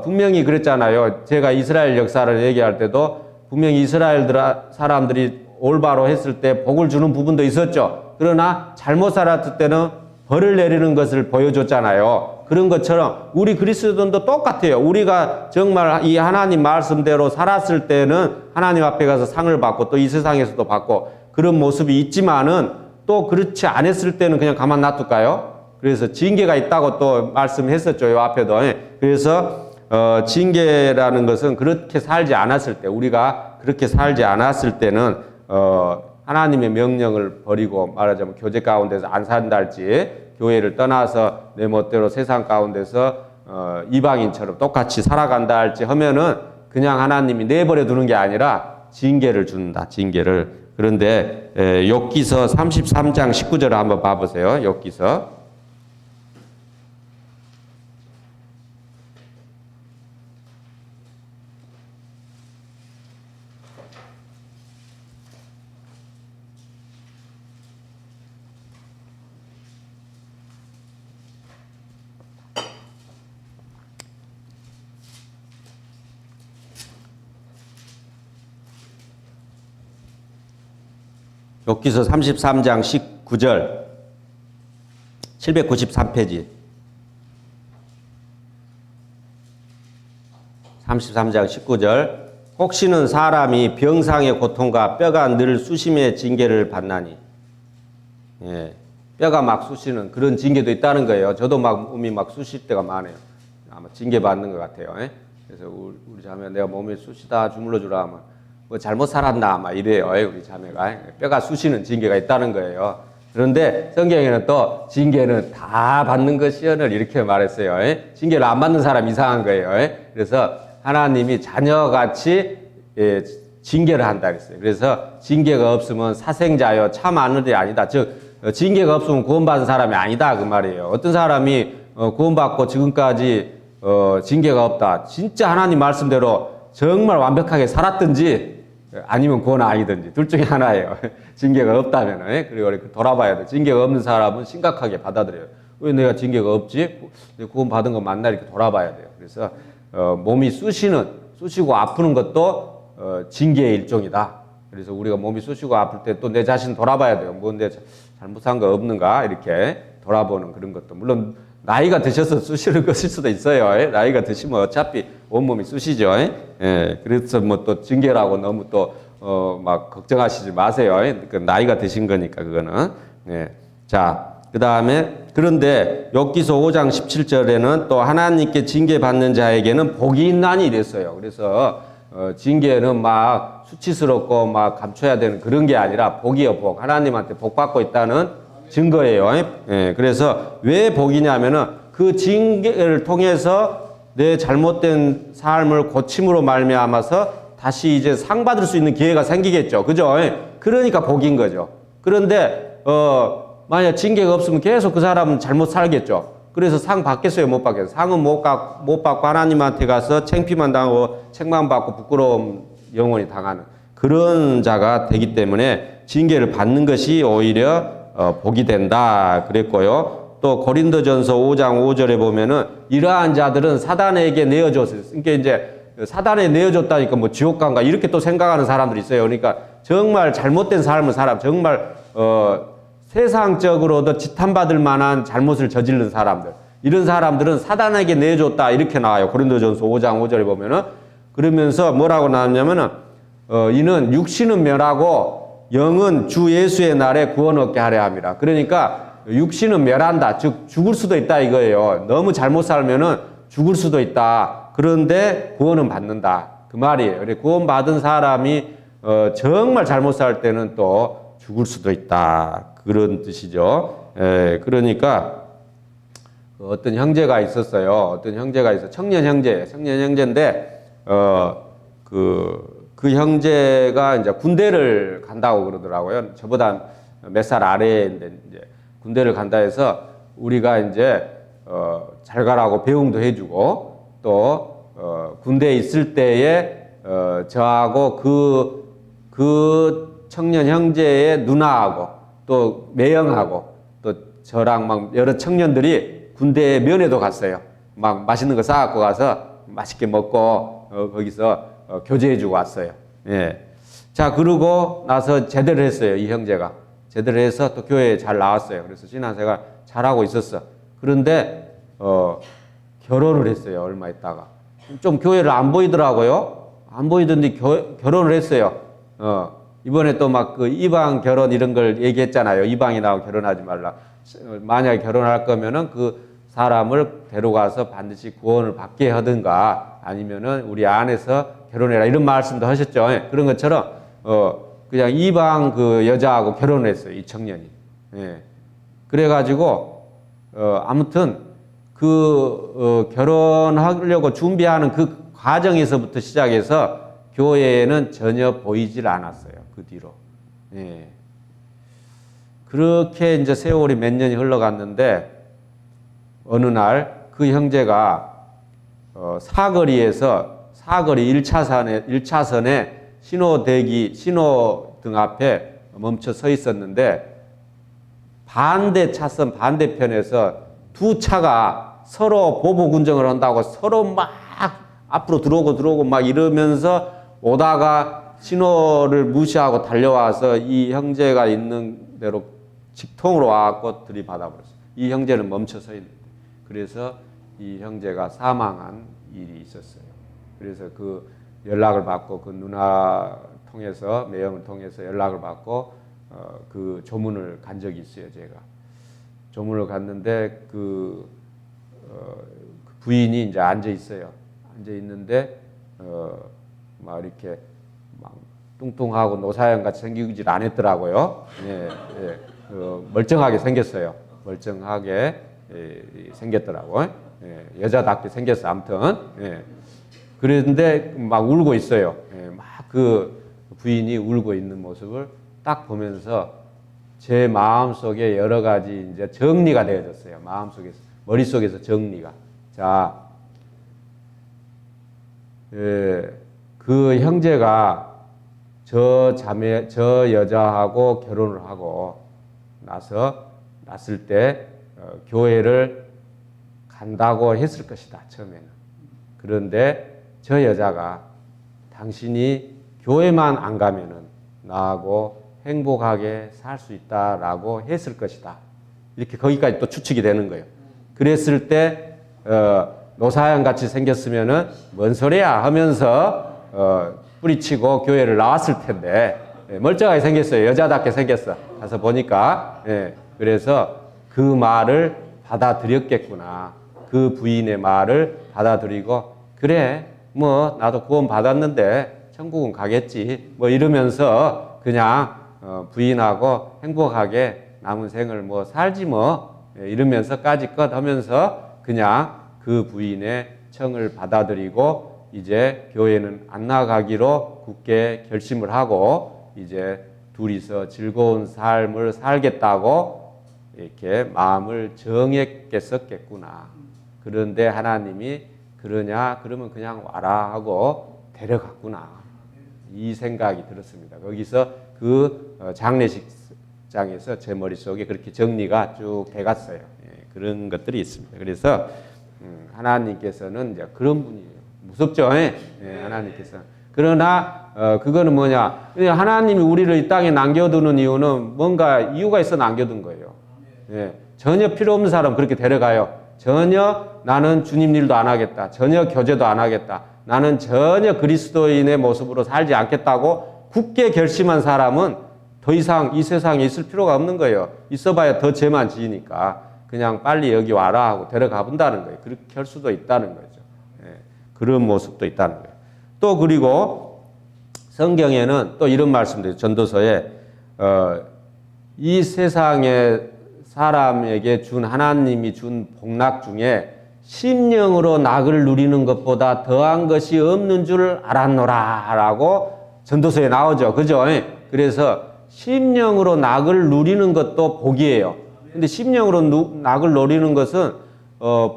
분명히 그랬잖아요. 제가 이스라엘 역사를 얘기할 때도 분명히 이스라엘 사람들이 올바로 했을 때 복을 주는 부분도 있었죠. 그러나 잘못 살았을 때는 벌을 내리는 것을 보여줬잖아요. 그런 것처럼 우리 그리스도인도 똑같아요. 우리가 정말 이 하나님 말씀대로 살았을 때는 하나님 앞에 가서 상을 받고 또 이 세상에서도 받고 그런 모습이 있지만은 또 그렇지 않았을 때는 그냥 가만 놔둘까요? 그래서 징계가 있다고 또 말씀했었죠. 요 앞에도. 그래서 징계라는 것은 그렇게 살지 않았을 때, 우리가 그렇게 살지 않았을 때는 하나님의 명령을 버리고 말하자면 교제 가운데서 안 산다 할지 교회를 떠나서 내 멋대로 세상 가운데서 이방인처럼 똑같이 살아간다 할지 하면은 그냥 하나님이 내버려 두는 게 아니라 징계를 준다. 징계를. 그런데 욥기서 33장 19절을 한번 봐보세요. 욥기서. 욥기서 33장 19절 793페이지 33장 19절 혹시는 사람이 병상의 고통과 뼈가 늘 수심의 징계를 받나니 뼈가 막 쑤시는 그런 징계도 있다는 거예요. 저도 막 몸이 막 쑤실 때가 많아요. 아마 징계 받는 것 같아요. 그래서 우리 자매 내가 몸이 쑤시다 주물러 주라 하면 뭐 잘못 살았나 막 이래요. 우리 자매가 뼈가 쑤시는 징계가 있다는 거예요. 그런데 성경에는 또 징계는 다 받는 것이여를 이렇게 말했어요. 징계를 안 받는 사람 이상한 거예요. 그래서 하나님이 자녀같이 징계를 한다 그랬어요. 그래서 징계가 없으면 사생자여 참 아들이 아니다. 즉 징계가 없으면 구원받은 사람이 아니다 그 말이에요. 어떤 사람이 구원받고 지금까지 징계가 없다. 진짜 하나님 말씀대로 정말 완벽하게 살았든지 아니면 구원 아니든지 둘 중에 하나예요. 징계가 없다면. 그리고 돌아봐야 돼. 징계가 없는 사람은 심각하게 받아들여요. 왜 내가 징계가 없지? 구원 받은 거 맞나? 이렇게 돌아봐야 돼요. 그래서 몸이 쑤시고 아프는 것도 징계의 일종이다. 그래서 우리가 몸이 쑤시고 아플 때 또 내 자신 돌아봐야 돼요. 뭐 내 잘못한 거 없는가? 이렇게 돌아보는 그런 것도. 물론 나이가 드셔서 쑤시는 것일 수도 있어요. 나이가 드시면 어차피 온몸이 쑤시죠. 그래서 뭐 또 징계라고 너무 또 막 걱정하시지 마세요. 그 나이가 드신 거니까 그거는. 자, 그 다음에 그런데 욥기서 5장 17절에는 또 하나님께 징계받는 자에게는 복이 있나니 이랬어요. 그래서 징계는 막 수치스럽고 막 감춰야 되는 그런 게 아니라 복이요, 복. 하나님한테 복 받고 있다는 증거예요. 그래서 왜 복이냐면은 그 징계를 통해서 내 잘못된 삶을 고침으로 말미암아서 다시 이제 상 받을 수 있는 기회가 생기겠죠. 그죠? 그러니까 복인 거죠. 그런데 만약 징계가 없으면 계속 그 사람은 잘못 살겠죠. 그래서 상 받겠어요? 못 받겠어요? 상은 못 받고 하나님한테 가서 창피만 당하고 책만 받고 부끄러움 영원히 당하는 그런 자가 되기 때문에 징계를 받는 것이 오히려 복이 된다 그랬고요. 또 고린도전서 5장 5절에 보면은 이러한 자들은 사단에게 내어줬어요. 그러니까 이제 사단에 내어줬다니까 뭐 지옥 간가 이렇게 또 생각하는 사람들이 있어요. 그러니까 정말 잘못된 삶을 정말 세상적으로도 지탄받을 만한 잘못을 저지른 사람들. 이런 사람들은 사단에게 내줬다 이렇게 나와요. 고린도전서 5장 5절에 보면은 그러면서 뭐라고 나왔냐면은 이는 육신은 멸하고 영은 주 예수의 날에 구원 얻게 하려 함이라. 그러니까 육신은 멸한다. 즉 죽을 수도 있다 이거예요. 너무 잘못 살면은 죽을 수도 있다. 그런데 구원은 받는다. 그 말이에요. 구원 받은 사람이 정말 잘못 살 때는 또 죽을 수도 있다. 그런 뜻이죠. 그러니까 어떤 형제가 있었어요. 어떤 형제가 있어. 청년 형제인데 그 형제가 이제 군대를 간다고 그러더라고요. 저보다 몇 살 아래인데 이제 군대를 간다 해서 우리가 이제 잘 가라고 배웅도 해주고 또 군대에 있을 때에 저하고 그 청년 형제의 누나하고 또 매형하고 또 저랑 막 여러 청년들이 군대에 면회도 갔어요. 막 맛있는 거 싸갖고 가서 맛있게 먹고 거기서 교제해주고 왔어요. 예. 자, 그러고 나서 제대를 했어요. 이 형제가. 제대를 해서 또 교회에 잘 나왔어요. 그래서 신앙생활 잘하고 있었어. 그런데 결혼을 했어요. 얼마 있다가. 좀 교회를 안 보이더라고요. 안 보이던데 결혼을 했어요. 이번에 또 막 그 이방 결혼 이런 걸 얘기했잖아요. 이방인하고 결혼하지 말라. 만약에 결혼할 거면은 그 사람을 데려가서 반드시 구원을 받게 하든가 아니면은 우리 안에서 결혼해라 이런 말씀도 하셨죠. 그런 것처럼 그냥 이방 그 여자하고 결혼을 했어요. 이 청년이. 예. 그래가지고 아무튼 결혼하려고 준비하는 그 과정에서부터 시작해서 교회에는 전혀 보이질 않았어요. 그 뒤로. 예. 그렇게 이제 세월이 몇 년이 흘러갔는데 어느 날 그 형제가 사거리 1차선에 신호등 앞에 멈춰 서 있었는데 반대 차선 반대편에서 두 차가 서로 보복운전을 한다고 서로 막 앞으로 들어오고 막 이러면서 오다가 신호를 무시하고 달려와서 이 형제가 있는 대로 직통으로 와갖고 들이받아버렸어요. 이 형제는 멈춰 서 있는데. 그래서 이 형제가 사망한 일이 있었어요. 그래서 그 연락을 받고 그 누나 통해서 매형을 통해서 연락을 받고 그 조문을 간 적이 있어요. 제가 조문을 갔는데 그 부인이 이제 앉아 있어요. 앉아 있는데 막 이렇게 막 뚱뚱하고 노사연 같이 생기질 않았더라고요. 예, 예. 멀쩡하게 생겼어요. 멀쩡하게 생겼더라고. 예, 여자답게 생겼어. 아무튼. 예. 그런데 막 울고 있어요. 예, 막 그 부인이 울고 있는 모습을 딱 보면서 제 마음속에 여러 가지 이제 정리가 되어졌어요. 마음속에서, 머릿속에서 정리가. 자, 예, 그 형제가 저 여자하고 결혼을 하고 났을 때 교회를 간다고 했을 것이다. 처음에는. 그런데 저 여자가 당신이 교회만 안 가면은 나하고 행복하게 살 수 있다라고 했을 것이다. 이렇게 거기까지 또 추측이 되는 거예요. 그랬을 때 노사연 같이 생겼으면은 뭔 소리야 하면서 뿌리치고 교회를 나왔을 텐데 멀쩡하게 생겼어요. 여자답게 생겼어. 가서 보니까 그래서 그 말을 받아들였겠구나. 그 부인의 말을 받아들이고 그래 뭐 나도 구원 받았는데 천국은 가겠지 뭐 이러면서 그냥 부인하고 행복하게 남은 생을 뭐 살지 뭐 이러면서 까짓것 하면서 그냥 그 부인의 청을 받아들이고 이제 교회는 안 나가기로 굳게 결심을 하고 이제 둘이서 즐거운 삶을 살겠다고 이렇게 마음을 정했겠었겠구나. 그런데 하나님이 그러냐? 그러면 그냥 와라 하고 데려갔구나. 이 생각이 들었습니다. 거기서 그 장례식장에서 제 머릿속에 그렇게 정리가 쭉 돼갔어요. 예, 그런 것들이 있습니다. 그래서 하나님께서는 이제 그런 분이에요. 무섭죠? 예, 하나님께서. 그러나 그거는 뭐냐? 하나님이 우리를 이 땅에 남겨두는 이유는 뭔가 이유가 있어 남겨둔 거예요. 예, 전혀 필요 없는 사람 그렇게 데려가요. 전혀 나는 주님 일도 안 하겠다. 전혀 교제도 안 하겠다. 나는 전혀 그리스도인의 모습으로 살지 않겠다고 굳게 결심한 사람은 더 이상 이 세상에 있을 필요가 없는 거예요. 있어봐야 더 죄만 지으니까 그냥 빨리 여기 와라 하고 데려가 본다는 거예요. 그렇게 할 수도 있다는 거죠. 예, 그런 모습도 있다는 거예요. 또 그리고 성경에는 또 이런 말씀도 있어요. 전도서에 이 세상에 사람에게 준 하나님이 준 복락 중에 심령으로 낙을 누리는 것보다 더한 것이 없는 줄 알았노라 라고 전도서에 나오죠. 그죠? 그래서 심령으로 낙을 누리는 것도 복이에요. 근데 심령으로 낙을 누리는 것은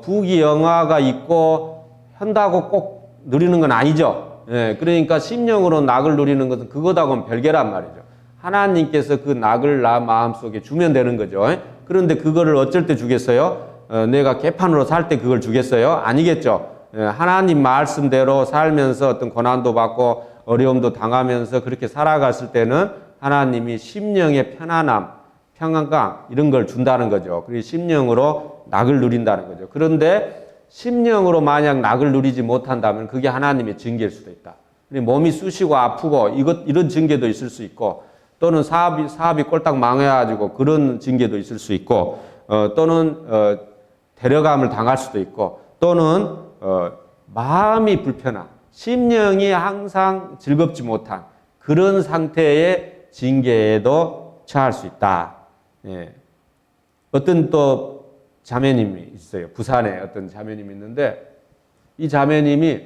부귀영화가 있고 한다고 꼭 누리는 건 아니죠. 예, 그러니까 심령으로 낙을 누리는 것은 그것하고는 별개란 말이죠. 하나님께서 그 낙을 나 마음속에 주면 되는 거죠. 그런데 그거를 어쩔 때 주겠어요? 내가 개판으로 살 때 그걸 주겠어요? 아니겠죠. 하나님 말씀대로 살면서 어떤 고난도 받고 어려움도 당하면서 그렇게 살아갔을 때는 하나님이 심령의 편안함, 평안감 이런 걸 준다는 거죠. 그리고 심령으로 낙을 누린다는 거죠. 그런데 심령으로 만약 낙을 누리지 못한다면 그게 하나님의 징계일 수도 있다. 몸이 쑤시고 아프고 이런 징계도 있을 수 있고 또는 사업이 꼴딱 망해가지고 그런 징계도 있을 수 있고 또는 데려감을 당할 수도 있고 또는 마음이 불편한 심령이 항상 즐겁지 못한 그런 상태의 징계에도 처할 수 있다. 예. 어떤 또 자매님이 있어요. 부산에 어떤 자매님이 있는데 이 자매님이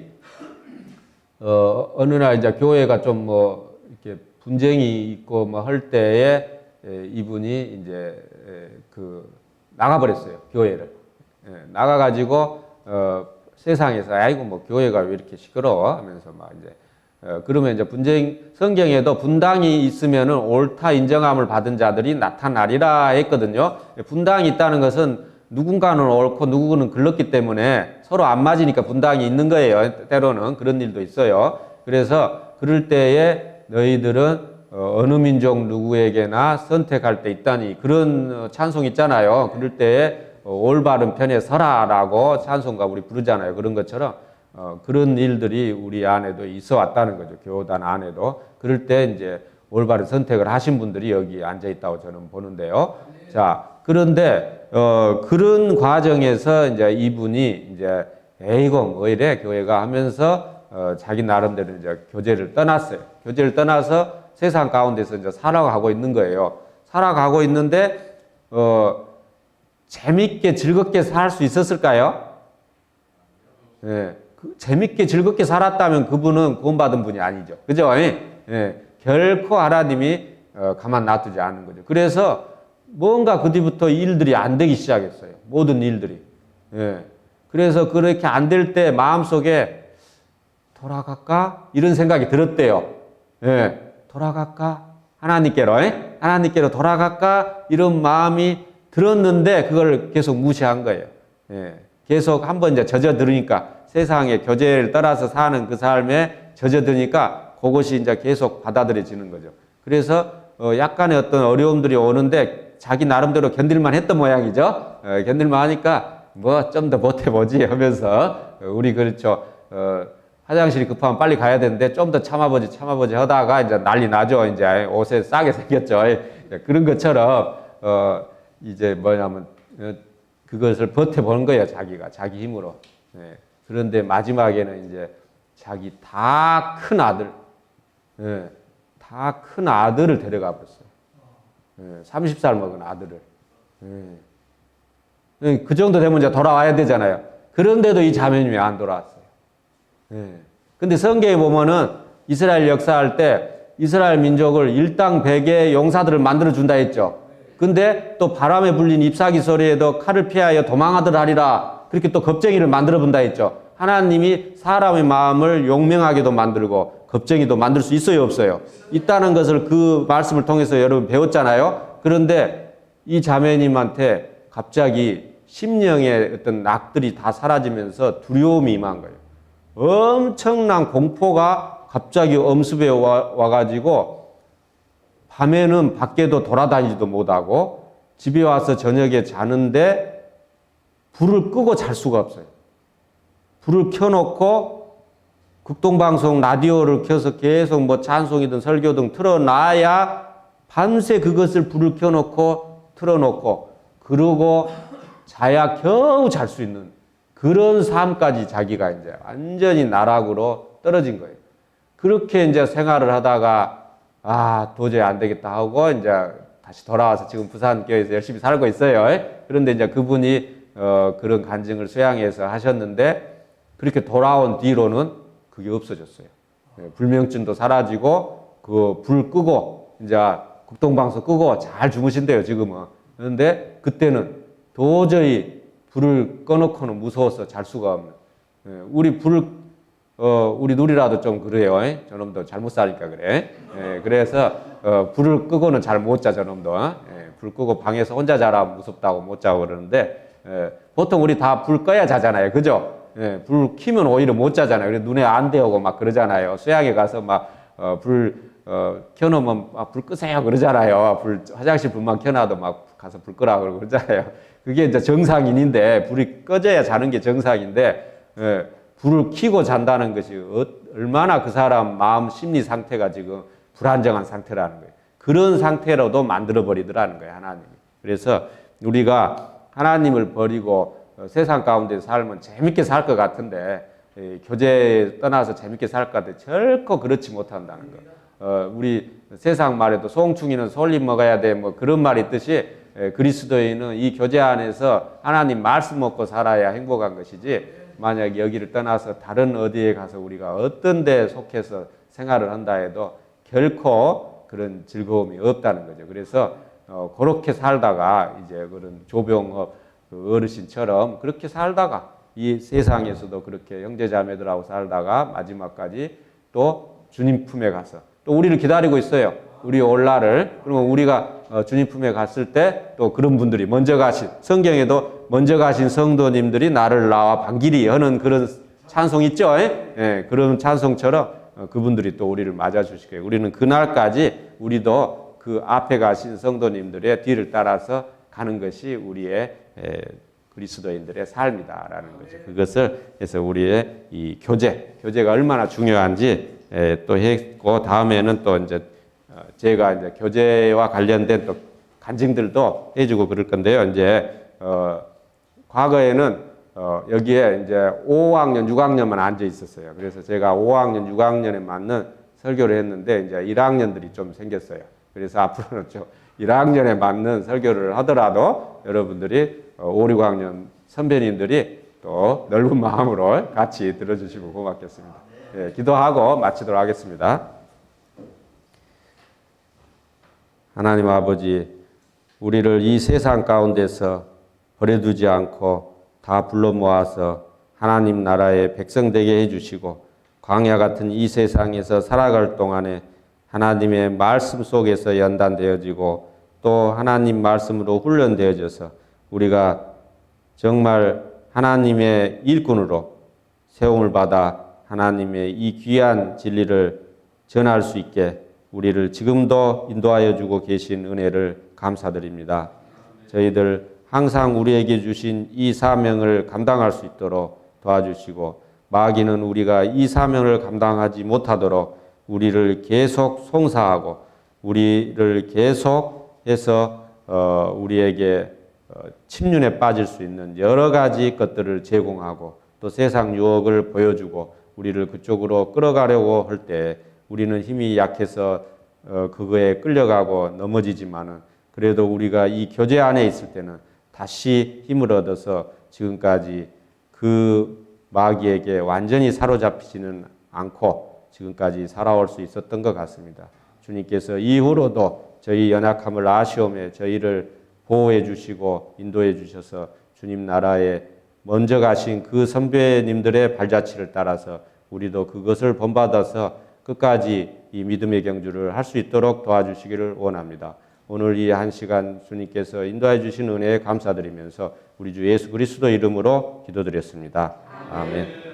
어느 날 이제 교회가 좀 뭐 이렇게 분쟁이 있고 뭐 할 때에 이분이 이제 나가버렸어요. 교회를. 나가가지고 세상에서 아이고 뭐 교회가 왜 이렇게 시끄러워 하면서 막 이제 그러면 이제 성경에도 분당이 있으면은 옳다 인정함을 받은 자들이 나타나리라 했거든요. 분당이 있다는 것은 누군가는 옳고 누구는 글렀기 때문에 서로 안 맞으니까 분당이 있는 거예요. 때로는 그런 일도 있어요. 그래서 그럴 때에 너희들은 어느 민족 누구에게나 선택할 때 있다니 그런 찬송 있잖아요. 그럴 때에 올바른 편에 서라라고 찬송가 우리 부르잖아요. 그런 것처럼 그런 일들이 우리 안에도 있어 왔다는 거죠. 교단 안에도. 그럴 때 이제 올바른 선택을 하신 분들이 여기 앉아 있다고 저는 보는데요. 자, 그런데 그런 과정에서 이제 이분이 이제 에이고 뭐 이래 교회가 하면서 자기 나름대로 이제 교제를 떠났어요. 교제를 떠나서 세상 가운데서 이제 살아가고 있는 거예요. 살아가고 있는데 재밌게 즐겁게 살 수 있었을까요? 예. 재밌게 즐겁게 살았다면 그분은 구원받은 분이 아니죠. 그죠? 예. 결코 하나님이 가만 놔두지 않는 거죠. 그래서 뭔가 그 뒤부터 일들이 안 되기 시작했어요. 모든 일들이. 예. 그래서 그렇게 안 될 때 마음속에 돌아갈까? 이런 생각이 들었대요. 예. 돌아갈까? 하나님께로 돌아갈까? 이런 마음이 들었는데 그걸 계속 무시한 거예요. 예. 계속 한번 이제 젖어들으니까 세상에 교제를 떠나서 사는 그 삶에 젖어드니까 그것이 이제 계속 받아들여지는 거죠. 그래서 약간의 어떤 어려움들이 오는데 자기 나름대로 견딜만 했던 모양이죠. 견딜만 하니까 뭐 좀 더 버텨보지 하면서 우리 그렇죠. 화장실이 급하면 빨리 가야 되는데 좀 더 참아보지 하다가 이제 난리 나죠. 이제 옷에 싸게 생겼죠. 그런 것처럼 이제 뭐냐면 그것을 버텨보는 거예요. 자기 힘으로. 그런데 마지막에는 이제 자기 다 큰 아들, 다 큰 아들을 데려가 버렸어요. 30살 먹은 아들을. 그 정도 되면 이제 돌아와야 되잖아요. 그런데도 이 자매님이 안 돌아왔어요. 근데 성경에 보면은 이스라엘 역사할 때 이스라엘 민족을 일당백의 용사들을 만들어 준다 했죠. 근데 또 바람에 불린 잎사귀 소리에도 칼을 피하여 도망하들 하리라. 그렇게 또 겁쟁이를 만들어 본다 했죠. 하나님이 사람의 마음을 용맹하게도 만들고 겁쟁이도 만들 수 있어요, 없어요? 있다는 것을 그 말씀을 통해서 여러분 배웠잖아요. 그런데 이 자매님한테 갑자기 심령의 어떤 낙들이 다 사라지면서 두려움이 임한 거예요. 엄청난 공포가 갑자기 엄습해 와가지고 밤에는 밖에도 돌아다니지도 못하고 집에 와서 저녁에 자는데 불을 끄고 잘 수가 없어요. 불을 켜놓고 극동방송 라디오를 켜서 계속 뭐 찬송이든 설교든 틀어놔야 밤새 그것을 불을 켜놓고 틀어놓고 그러고 자야 겨우 잘 수 있는 그런 삶까지 자기가 이제 완전히 나락으로 떨어진 거예요. 그렇게 이제 생활을 하다가 도저히 안 되겠다 하고 이제 다시 돌아와서 지금 부산교회에서 열심히 살고 있어요. 그런데 이제 그분이 그런 간증을 수양해서 하셨는데 그렇게 돌아온 뒤로는 그게 없어졌어요. 불면증도 사라지고 그 불 끄고 이제 국동방송 끄고 잘 주무신대요 지금은. 그런데 그때는 도저히 불을 꺼놓고는 무서워서 잘 수가 없는. 우리 누리라도 좀 그래요. 저놈도 잘못 사니까 그래. 그래서 불을 끄고는 잘 못 자 저놈도. 불 끄고 방에서 혼자 자라 무섭다고 못 자고 그러는데 보통 우리 다 불 꺼야 자잖아요, 그죠? 불 켜면 오히려 못 자잖아요. 그래서 눈에 안 대오고 막 그러잖아요. 수양에 가서 막 켜놓으면 불 끄세요 그러잖아요. 화장실 불만 켜놔도 막 가서 불 끄라고 그러잖아요. 그게 이제 정상인인데 불이 꺼져야 자는 게 정상인데 불을 켜고 잔다는 것이 얼마나 그 사람 마음 심리 상태가 지금 불안정한 상태라는 거예요. 그런 상태로도 만들어 버리더라는 거예요, 하나님이. 그래서 우리가 하나님을 버리고 세상 가운데 살면 재밌게 살 것 같은데 교제에 떠나서 재밌게 살 것 같은데 결코 그렇지 못한다는 거. 우리 세상 말에도 송충이는 솔잎 먹어야 돼 뭐 그런 말이 있듯이 그리스도인은 이 교제 안에서 하나님 말씀 먹고 살아야 행복한 것이지 만약 여기를 떠나서 다른 어디에 가서 우리가 어떤 데 속해서 생활을 한다 해도 결코 그런 즐거움이 없다는 거죠. 그래서 그렇게 살다가 이제 그런 조병업 어르신처럼 그렇게 살다가 이 세상에서도 그렇게 형제자매들하고 살다가 마지막까지 또 주님 품에 가서 또 우리를 기다리고 있어요. 우리 올 날을. 그러면 우리가 주님 품에 갔을 때 또 그런 분들이 먼저 가신 성경에도 먼저 가신 성도님들이 나를 나와 반기리 하는 그런 찬송 있죠. 그런 찬송처럼 그분들이 또 우리를 맞아주실 거예요. 우리는 그날까지 우리도 그 앞에 가신 성도님들의 뒤를 따라서 가는 것이 우리의 그리스도인들의 삶이다라는 거죠. 그것을 해서 우리의 이 교제가 얼마나 중요한지 또 했고 다음에는 또 이제 제가 이제 교제와 관련된 또 간증들도 해주고 그럴 건데요. 이제 과거에는 여기에 이제 5학년, 6학년만 앉아 있었어요. 그래서 제가 5학년, 6학년에 맞는 설교를 했는데 이제 1학년들이 좀 생겼어요. 그래서 앞으로는 좀 1학년에 맞는 설교를 하더라도 여러분들이 5, 6학년 선배님들이 또 넓은 마음으로 같이 들어주시면 고맙겠습니다. 기도하고 마치도록 하겠습니다. 하나님 아버지, 우리를 이 세상 가운데서 버려두지 않고 다 불러 모아서 하나님 나라의 백성 되게 해주시고 광야 같은 이 세상에서 살아갈 동안에 하나님의 말씀 속에서 연단되어지고 또 하나님 말씀으로 훈련되어져서 우리가 정말 하나님의 일꾼으로 세움을 받아 하나님의 이 귀한 진리를 전할 수 있게 우리를 지금도 인도하여 주고 계신 은혜를 감사드립니다. 저희들 항상 우리에게 주신 이 사명을 감당할 수 있도록 도와주시고 마귀는 우리가 이 사명을 감당하지 못하도록 우리를 계속 송사하고 우리를 계속해서 우리에게 침륜에 빠질 수 있는 여러 가지 것들을 제공하고 또 세상 유혹을 보여주고 우리를 그쪽으로 끌어가려고 할 때 우리는 힘이 약해서 그거에 끌려가고 넘어지지만은 그래도 우리가 이 교제 안에 있을 때는 다시 힘을 얻어서 지금까지 그 마귀에게 완전히 사로잡히지는 않고 지금까지 살아올 수 있었던 것 같습니다. 주님께서 이후로도 저희 연약함을 아시오며 저희를 보호해 주시고 인도해 주셔서 주님 나라에 먼저 가신 그 선배님들의 발자취를 따라서 우리도 그것을 본받아서 끝까지 이 믿음의 경주를 할 수 있도록 도와주시기를 원합니다. 오늘 이 한 시간 주님께서 인도해 주신 은혜에 감사드리면서 우리 주 예수 그리스도 이름으로 기도드렸습니다. 아멘.